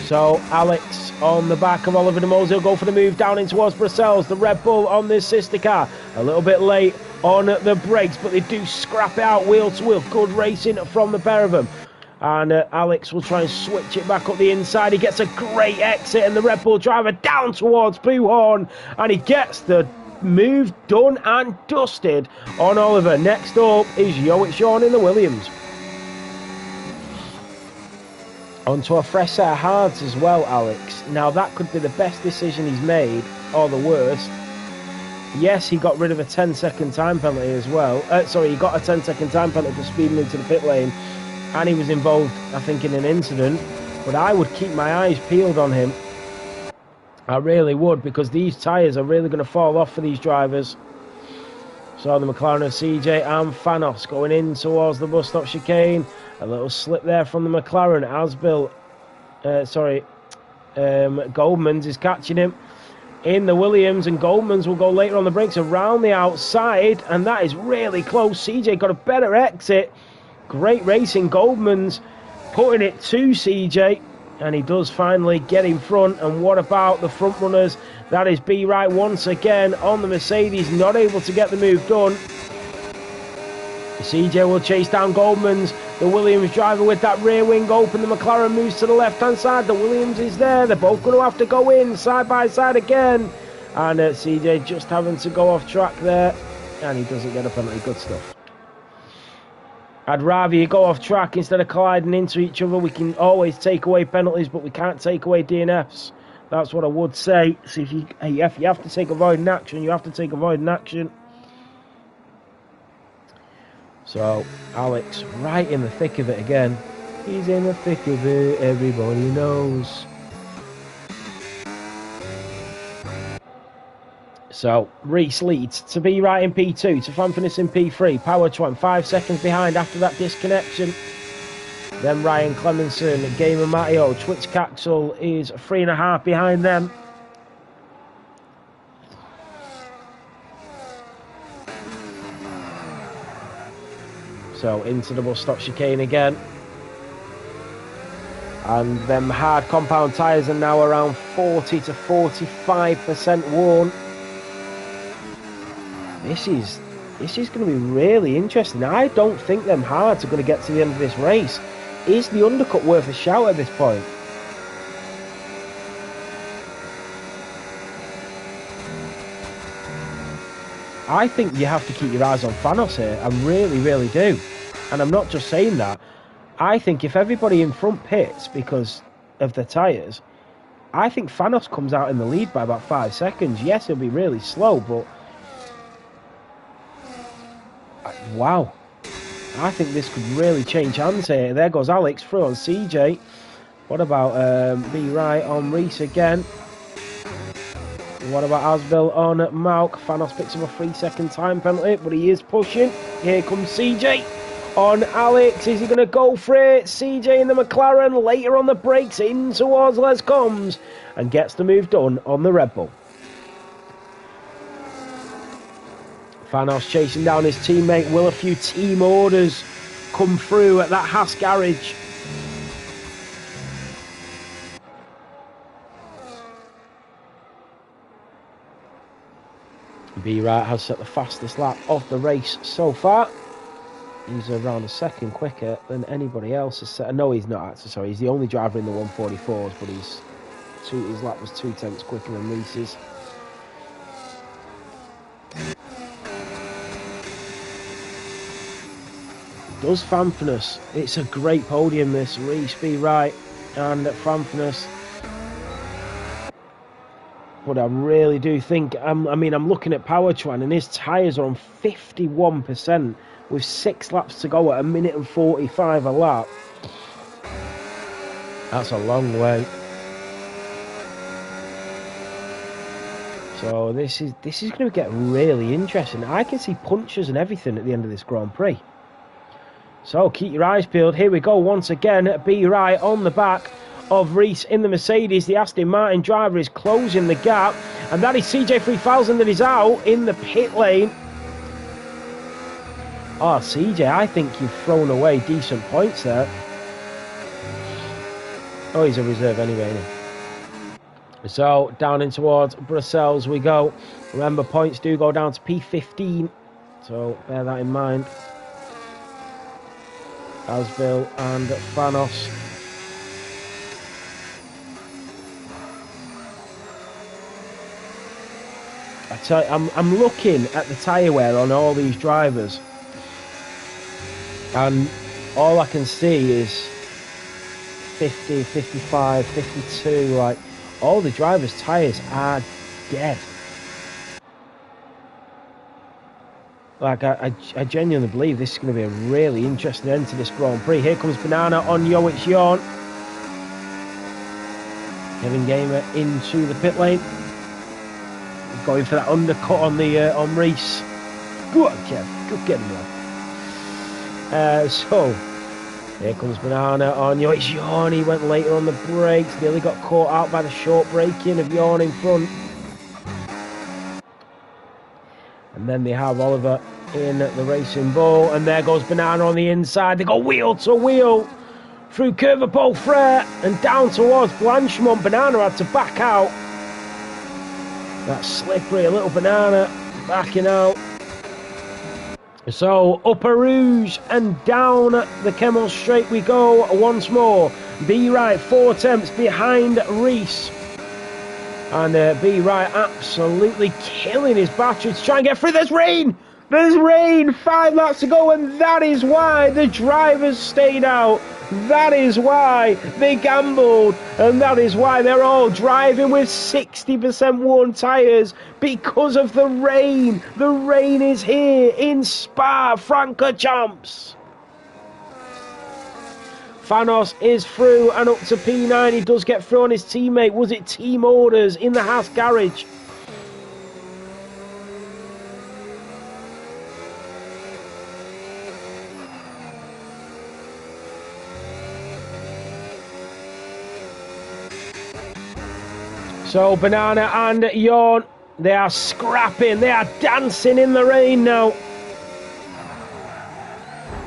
So Alex on the back of Oliver de Mose. He'll go for the move down in towards Brussels. The Red Bull on this sister car. A little bit late on the brakes, but they do scrap it out wheel to wheel. Good racing from the pair of them. And Alex will try and switch it back up the inside. He gets a great exit, and the Red Bull driver down towards Buhorn. And he gets the move done and dusted on Oliver. Next up is Yoic Shawn in the Williams. Onto a fresh set of hards as well, Alex. Now that could be the best decision he's made, or the worst. Yes, he got rid of a 10-second time penalty as well. He got a 10-second time penalty for speeding into the pit lane. And he was involved, I think, in an incident. But I would keep my eyes peeled on him. I really would, because these tyres are really going to fall off for these drivers. So the McLaren of CJ and Fanos going in towards the bus stop chicane. A little slip there from the McLaren. Goldmans is catching him in the Williams, and Goldmans will go later on the brakes around the outside, and that is really close. CJ got a better exit. Great racing. Goldmans putting it to CJ, and he does finally get in front. And what about the front runners? That is B Wright once again on the Mercedes, not able to get the move done. CJ will chase down Goldmans. The Williams driver with that rear wing open. The McLaren moves to the left-hand side. The Williams is there. They're both going to have to go in side by side again. And CJ just having to go off track there. And he doesn't get a penalty. Good stuff. I'd rather you go off track instead of colliding into each other. We can always take away penalties, but we can't take away DNFs. That's what I would say. So if you have to take avoiding action, you have to take avoiding action. So, Alex, right in the thick of it again. He's in the thick of it, everybody knows. So, Reese leads to be right in P2, to Fanfurness in P3. Power Twan 5 seconds behind after that disconnection. Then Ryan Clemenson, Gamer Matteo, Twitch Caxel is 3.5 behind them. So into the bus stop chicane again. And them hard compound tyres are now around 40 to 45% worn. This is going to be really interesting. I don't think them hards are going to get to the end of this race. Is the undercut worth a shout at this point? I think you have to keep your eyes on Fanos here. I really, really do. And I'm not just saying that. I think if everybody in front pits because of the tyres, I think Fanos comes out in the lead by about 5 seconds. Yes, he'll be really slow, but... wow. I think this could really change hands here. There goes Alex through on CJ. What about B Wright on Reese again? What about Asbel on Malk? Fanos picks up a 3-second time penalty, but he is pushing. Here comes CJ on Alex. Is he going to go for it? CJ in the McLaren later on the brakes in towards Les Combs and gets the move done on the Red Bull. Fanos chasing down his teammate. Will a few team orders come through at that Haas garage? B Wright has set the fastest lap of the race so far. He's around a second quicker than anybody else has set. No, he's not actually. Sorry, he's the only driver in the 144s, but his lap was 2 tenths quicker than Reese's. Does Fanfurness? It's a great podium, this. Reese, B Wright, and Fanfurness. but I really do think, I mean, I'm looking at Power Twan and his tyres are on 51% with 6 laps to go at 1 minute and 45 a lap. That's a long way. So this is going to get really interesting. I can see punches and everything at the end of this Grand Prix. So keep your eyes peeled. Here we go once again. B. Wright on the back of Reese in the Mercedes. The Aston Martin driver is closing the gap. And that is CJ3000 that is out in the pit lane. Oh, CJ, I think you've thrown away decent points there. Oh, he's a reserve anyway. So, down in towards Brussels we go. Remember, points do go down to P15. So, bear that in mind. Asbil and Fanos. I tell you, I'm looking at the tyre wear on all these drivers. And all I can see is 50, 55, 52, like... all the drivers' tyres are dead. Like, I genuinely believe this is going to be a really interesting end to this Grand Prix. Here comes Banana on Yoic Yorn. Kevin Gamer into the pit lane. Going for that undercut on the on Reese. Good, Kev. Good getting on. So... here comes Banana on Yoic Yorn. He went later on the brakes. Nearly got caught out by the short braking of Yorn in front. And then they have Oliver in the Racing Bull. And there goes Banana on the inside. They go wheel to wheel through Curvepole Frere and down towards Blanchemont. Banana had to back out. That slippery little Banana backing out. So, up a Rouge and down the Kemmel Straight we go once more. B. Wright, 4 attempts behind Reese. And B. Wright absolutely killing his battery to try and get through. There's rain! There's rain! 5 laps to go, and that is why the drivers stayed out. That is why they gambled, and that is why they're all driving with 60% worn tyres, because of the rain. The rain is here in Spa-Francorchamps. Fanos is through and up to P9. He does get through on his teammate. Was it team orders in the Haas garage? So Banana and Yorn, they are scrapping, they are dancing in the rain now.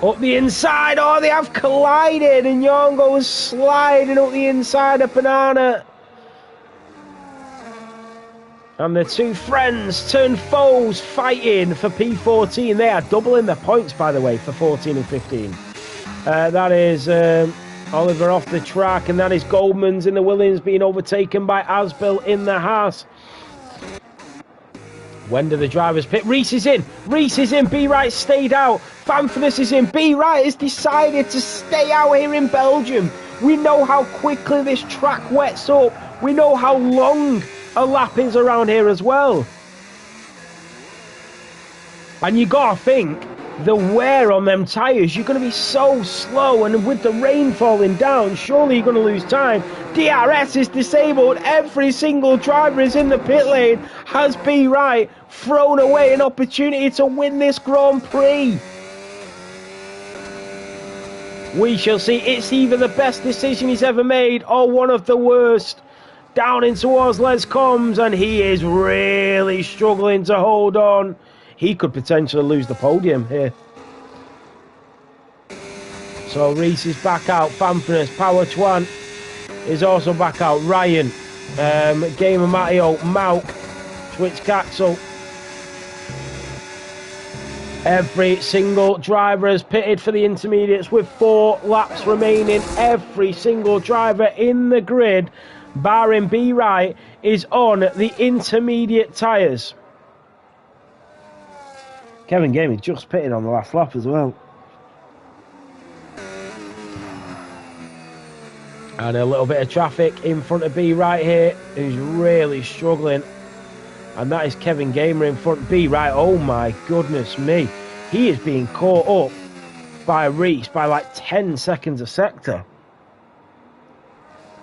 Up the inside, oh, they have collided, and Yorn goes sliding up the inside of Banana. And the two friends turn foes fighting for P14. They are doubling their points, by the way, for 14 and 15. That is... Oliver off the track, and that is Goldman's in the Williams being overtaken by Asbil in the Haas. When do the drivers pit? Reese is in. Reese is in. B. Wright stayed out. Fanfurness is in. B. Wright has decided to stay out here in Belgium. We know how quickly this track wets up. We know how long a lap is around here as well. And you gotta think, the wear on them tyres, you're going to be so slow, and with the rain falling down, surely you're going to lose time. DRS is disabled. Every single driver is in the pit lane. Has B. Wright thrown away an opportunity to win this Grand Prix? We shall see. It's either the best decision he's ever made or one of the worst. Down in towards Les Combs, and he is really struggling to hold on. He could potentially lose the podium here. So Reese is back out. Fanfurness, Power Twan is also back out. Ryan, Gamer Matteo, Mauk, Switch Caxel. Every single driver has pitted for the intermediates with 4 laps remaining. Every single driver in the grid, barring B. Wright, is on the intermediate tyres. Kevin Gaming just pitted on the last lap as well. And a little bit of traffic in front of B right here, who's really struggling. And that is Kevin Gamer in front of B right. Oh my goodness me. He is being caught up by Reese by like 10 seconds a sector.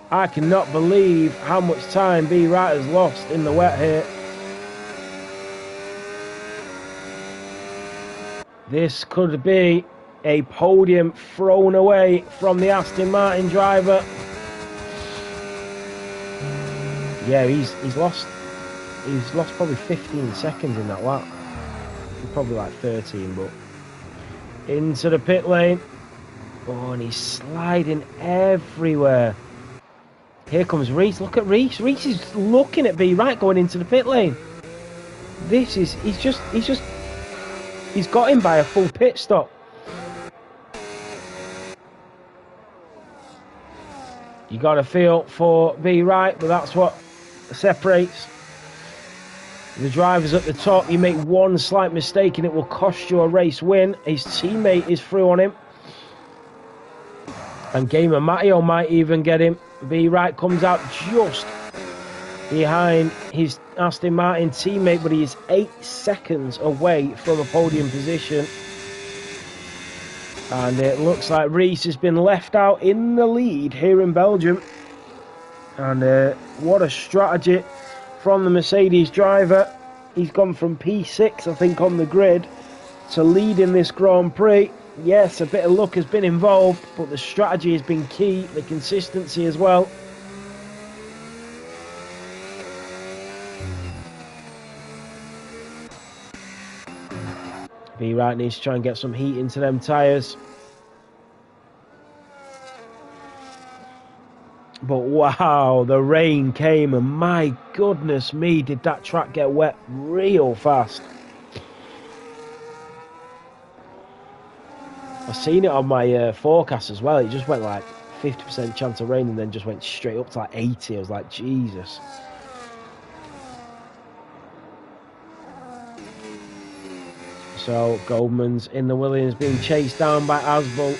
I cannot believe how much time B right has lost in the wet here. This could be a podium thrown away from the Aston Martin driver. Yeah, he's lost probably 15 seconds in that lap. Probably like 13, but into the pit lane. Oh, and he's sliding everywhere. Here comes Reese. Look at Reese. Reese is looking at B right going into the pit lane. He's got him by a full pit stop. You got to feel for B right, but that's what separates the drivers at the top. You make one slight mistake and it will cost you a race win. His teammate is through on him. And Gamer Matteo might even get him. B right comes out just behind his Aston Martin teammate, but he is 8 seconds away from a podium position. And it looks like Reese has been left out in the lead here in Belgium. And what a strategy from the Mercedes driver. He's gone from P6, I think, on the grid to leading this Grand Prix. Yes, a bit of luck has been involved, but the strategy has been key, the consistency as well. B right needs to try and get some heat into them tyres. But wow, the rain came and my goodness me, did that track get wet real fast. I've seen it on my forecast as well. It just went like 50% chance of rain and then just went straight up to like 80. I was like, Jesus. So Goldman's in the Williams being chased down by Asbel.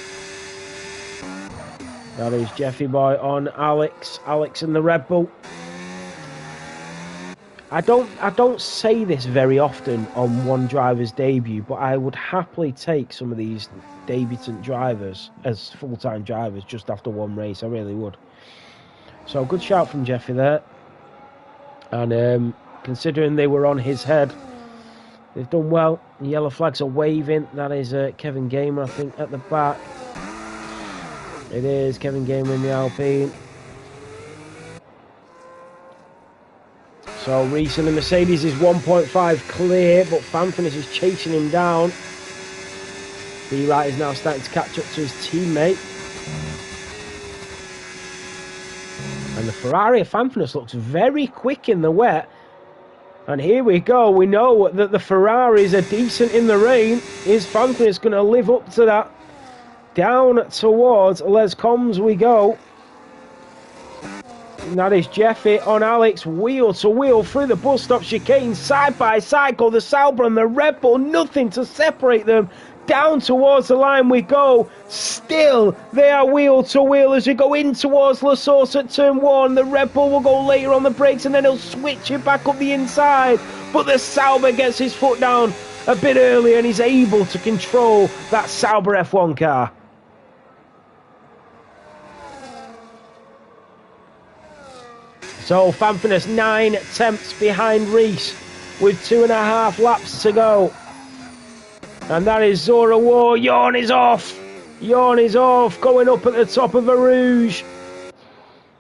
That is Jeffy Boy on Alex. Alex in the Red Bull. I don't say this very often on one driver's debut, but I would happily take some of these debutant drivers as full-time drivers just after one race. I really would. So good shout from Jeffy there. And considering they were on his head, they've done well. The yellow flags are waving. That is Kevin Gamer, I think, at the back. It is Kevin Gamer in the Alpine. So Reese in the Mercedes is 1.5 clear, but Fanfinis is chasing him down. B right is now starting to catch up to his teammate. And the Ferrari of Fanfinis looks very quick in the wet. And here we go. We know that the Ferraris are decent in the rain. Is Fanfinis going to live up to that? Down towards Les Combs we go. And that is Jeffy on Alex, wheel to wheel through the bus stop chicane, side by side go the Sauber and the Red Bull, nothing to separate them. Down towards the line we go. Still, they are wheel to wheel as we go in towards La Source at turn 1. The Red Bull will go later on the brakes and then he'll switch it back up the inside. But the Sauber gets his foot down a bit early and he's able to control that Sauber F1 car. So Fanfinis 9 attempts behind Reese with 2.5 laps to go. And that is Zora War. Yawn is off. Yawn is off. Going up at the top of a Rouge.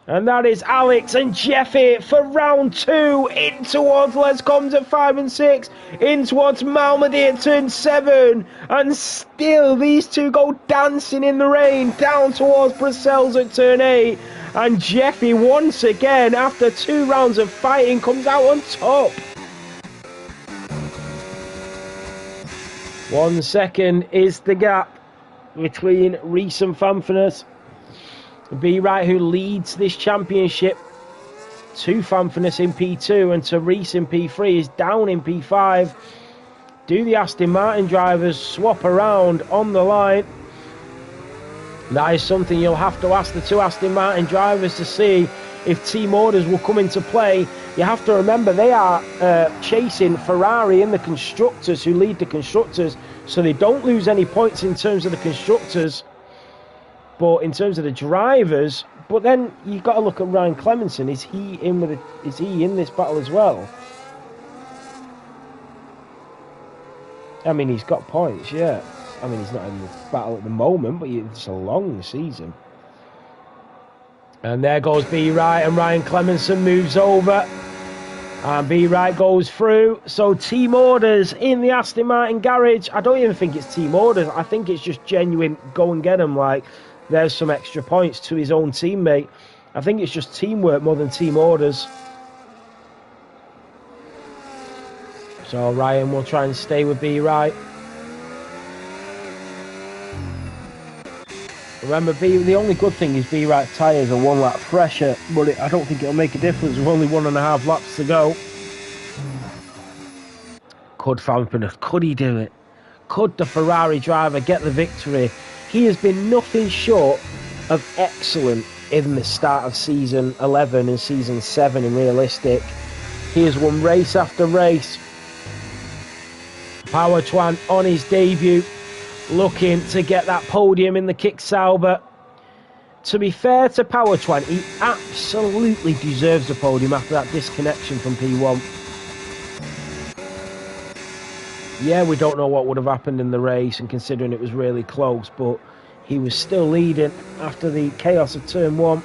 And that is Alex and Jeffy for round 2. In towards Les Combs at 5 and 6. In towards Malmedy at turn 7. And still these two go dancing in the rain. Down towards Brussels at turn 8. And Jeffy once again, after 2 rounds of fighting, comes out on top. 1 second is the gap between Reese and Fanfinis. B right, who leads this championship, to Fanfinis in P2 and to Reese in P3, is down in P5. Do the Aston Martin drivers swap around on the line? That is something you'll have to ask the two Aston Martin drivers to see if team orders will come into play. You have to remember they are chasing Ferrari in the constructors, who lead the constructors, so they don't lose any points in terms of the constructors, but in terms of the drivers. But then you've got to look at Ryan Clemenson. Is he in this battle as well? I mean, he's got points, yeah. I mean, he's not in the battle at the moment, but it's a long season. And there goes B. Wright, and Ryan Clemenson moves over. And B. Wright goes through. So team orders in the Aston Martin garage. I don't even think it's team orders. I think it's just genuine go and get him. Like, there's some extra points to his own teammate. I think it's just teamwork more than team orders. So Ryan will try and stay with B. Wright. Remember, the only good thing is B. Wright tyres are 1 lap fresher, but I don't think it'll make a difference with only 1.5 laps to go. Could Fanford, could he do it? Could the Ferrari driver get the victory? He has been nothing short of excellent in the start of season 11 and season 7 in realistic. He has won race after race. Power Twan on his debut, looking to get that podium in the Kick Sauber. To be fair to Power Twan, he absolutely deserves a podium after that disconnection from P1. Yeah, we don't know what would have happened in the race, and considering it was really close, but he was still leading after the chaos of turn 1.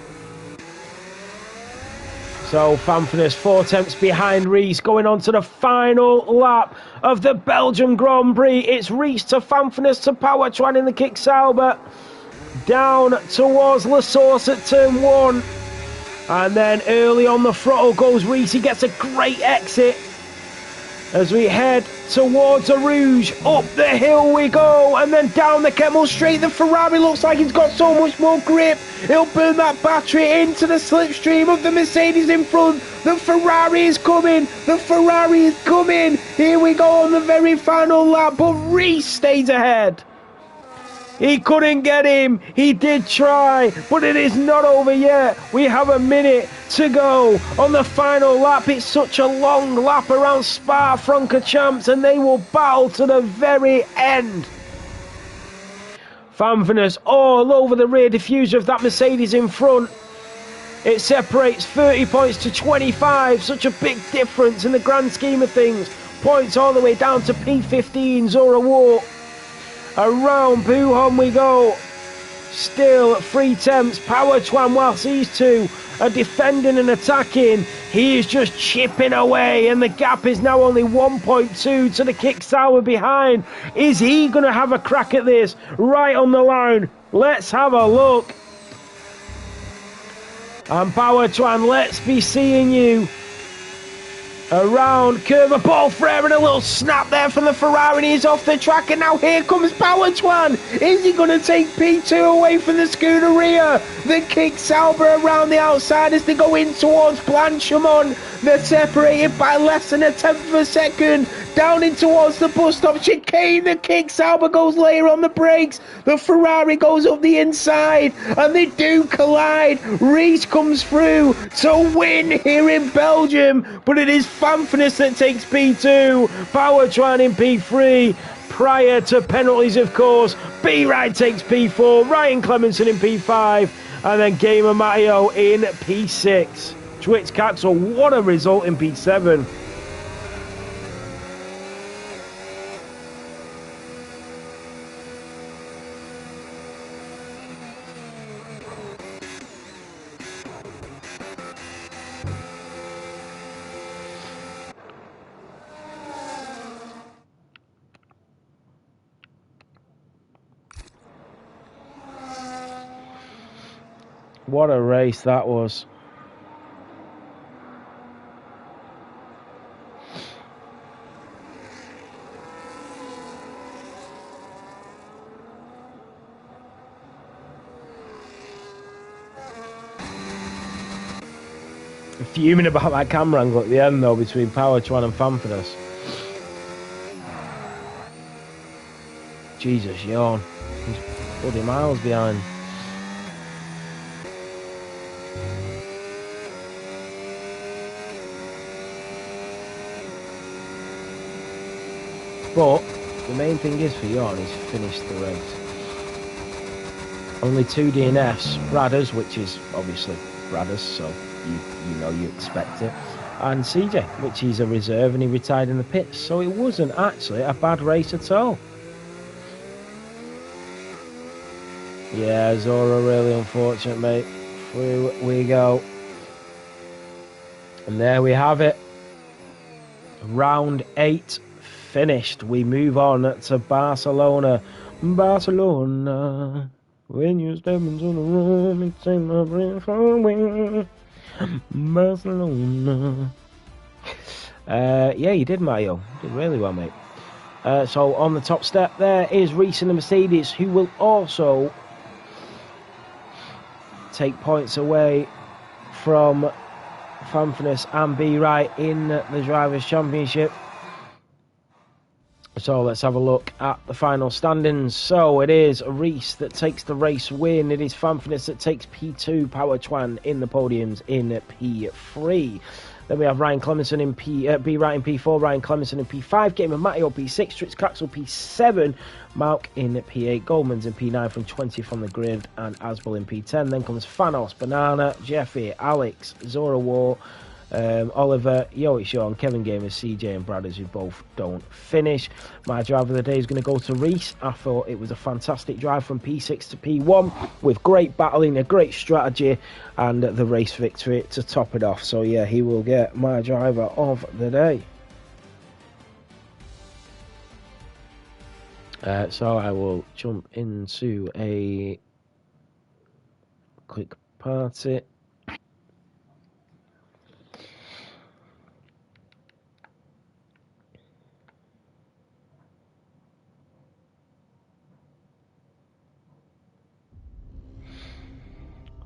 So Fanford 4 tenths behind Rees, going on to the final lap of the Belgium Grand Prix. It's Rees to Fanford to Power Twan in the Kick Sauber. Down towards La Source at turn 1. And then early on the throttle goes Rees. He gets a great exit as we head towards the Rouge. Up the hill we go, and then down the Kemmel Straight. The Ferrari looks like it's got so much more grip. He'll burn that battery into the slipstream of the Mercedes in front. The Ferrari is coming. The Ferrari is coming. Here we go on the very final lap, but Rees stays ahead. He couldn't get him. He did try, but it is not over yet. We have a minute to go on the final lap. It's such a long lap around Spa-Francorchamps, and they will battle to the very end. Fanford all over the rear diffuser of that Mercedes in front. It separates 30 points to 25. Such a big difference in the grand scheme of things. Points all the way down to P15, Zora War. Around Buhon we go. Still 3 tenths. Power Twan, whilst these two are defending and attacking, he is just chipping away, and the gap is now only 1.2 to the Kick Sauber behind. Is he going to have a crack at this? Right on the line. Let's have a look. And Power Twan, let's be seeing you. Around curve, ball Frere, and a little snap there from the Ferrari, and he's off the track, and now here comes Power Twan. Is he going to take P2 away from the Scuderia? The Kick Sauber around the outside as they go in towards Blanchimont. They're separated by less than 1/10 of a second. Down in towards the bus stop chicane. The Kick Sauber goes later on the brakes. The Ferrari goes up the inside, and they do collide. Rees comes through to win here in Belgium, but it is Fanford that takes P2. Power Twan in P3. Prior to penalties, of course, B. Wright takes P4. Ryan Clemenson in P5, and then Gamer Matteo in P6. Twitch Caxel, what a result in P7. What a race that was. Fuming about that camera angle at the end though between Power Twan and Fanford. Jesus, yawn. He's bloody miles behind. But the main thing is for Jan is finish the race. Only 2 DNFs, Bradders, which is obviously Bradders, so you know you expect it, and CJ, which he's a reserve and he retired in the pits, so it wasn't actually a bad race at all. Yeah, Zora, really unfortunate, mate. Through we go. And there we have it. Round 8 finished. We move on to Barcelona. Barcelona. When you step into the room, it takes my breath away. Barcelona. Yeah, you did, Mario. You did really well, mate. So on the top step there is Reese in the Mercedes, who will also take points away from Fanfitness and Be Right in the Drivers' Championship. So let's have a look at the final standings. So it is Reese that takes the race win. It is Fanfitness that takes P2, Power Twan in the podiums in P3. Then we have Ryan Clemenson in Be Right in P4, Ryan Clemenson in P5, Game of Matteo P6, Trix Craxel P7, Malk in P8, Goldman's in P9 from 20th on the grid, and Asbel in P10. Then comes Fanos, Banana, Jeffy, Alex, Zora War, Oliver, Yoey Sean, Kevin Gamers, CJ and Bradders, who both don't finish. My drive of the day is going to go to Reese. I thought it was a fantastic drive from P6 to P1 with great battling, a great strategy and the race victory to top it off. So yeah, he will get my driver of the day. So I will jump into a quick party.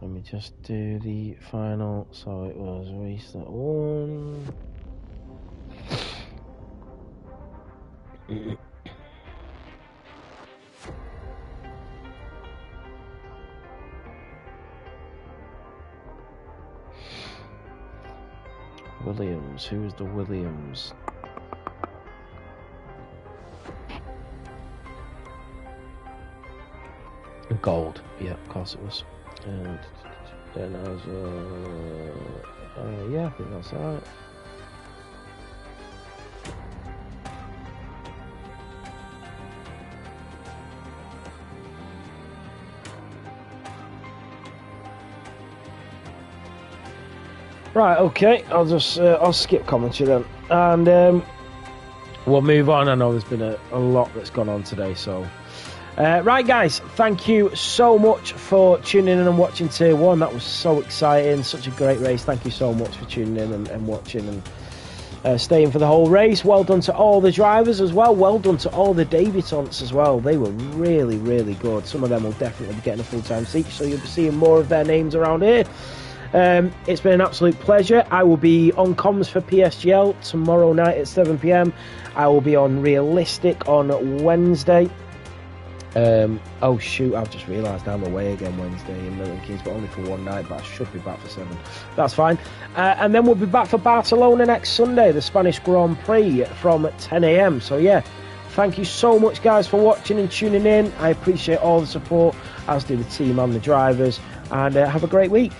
Let me just do the final. So it was Reese that won. Williams. Who's the Williams? Gold. Yeah, of course it was. And then I was, yeah, I think that's alright. Right, okay, I'll skip commentary then, and we'll move on. I know there's been a lot that's gone on today, so right, guys, thank you so much for tuning in and watching Tier 1. That was so exciting, such a great race. Thank you so much for tuning in and watching and staying for the whole race. Well done to all the drivers as well. Well done to all the debutants as well. They were really, really good. Some of them will definitely be getting a full-time seat, so you'll be seeing more of their names around here. It's been an absolute pleasure. I will be on comms for PSGL tomorrow night at 7 PM. I will be on Realistic on Wednesday. Oh shoot, I've just realised I'm away again Wednesday in Milton Keynes, but only for one night, but I should be back for 7. That's fine. And then we'll be back for Barcelona next Sunday, the Spanish Grand Prix from 10 AM. So yeah, thank you so much, guys, for watching and tuning in. I appreciate all the support, as do the team and the drivers, and have a great week.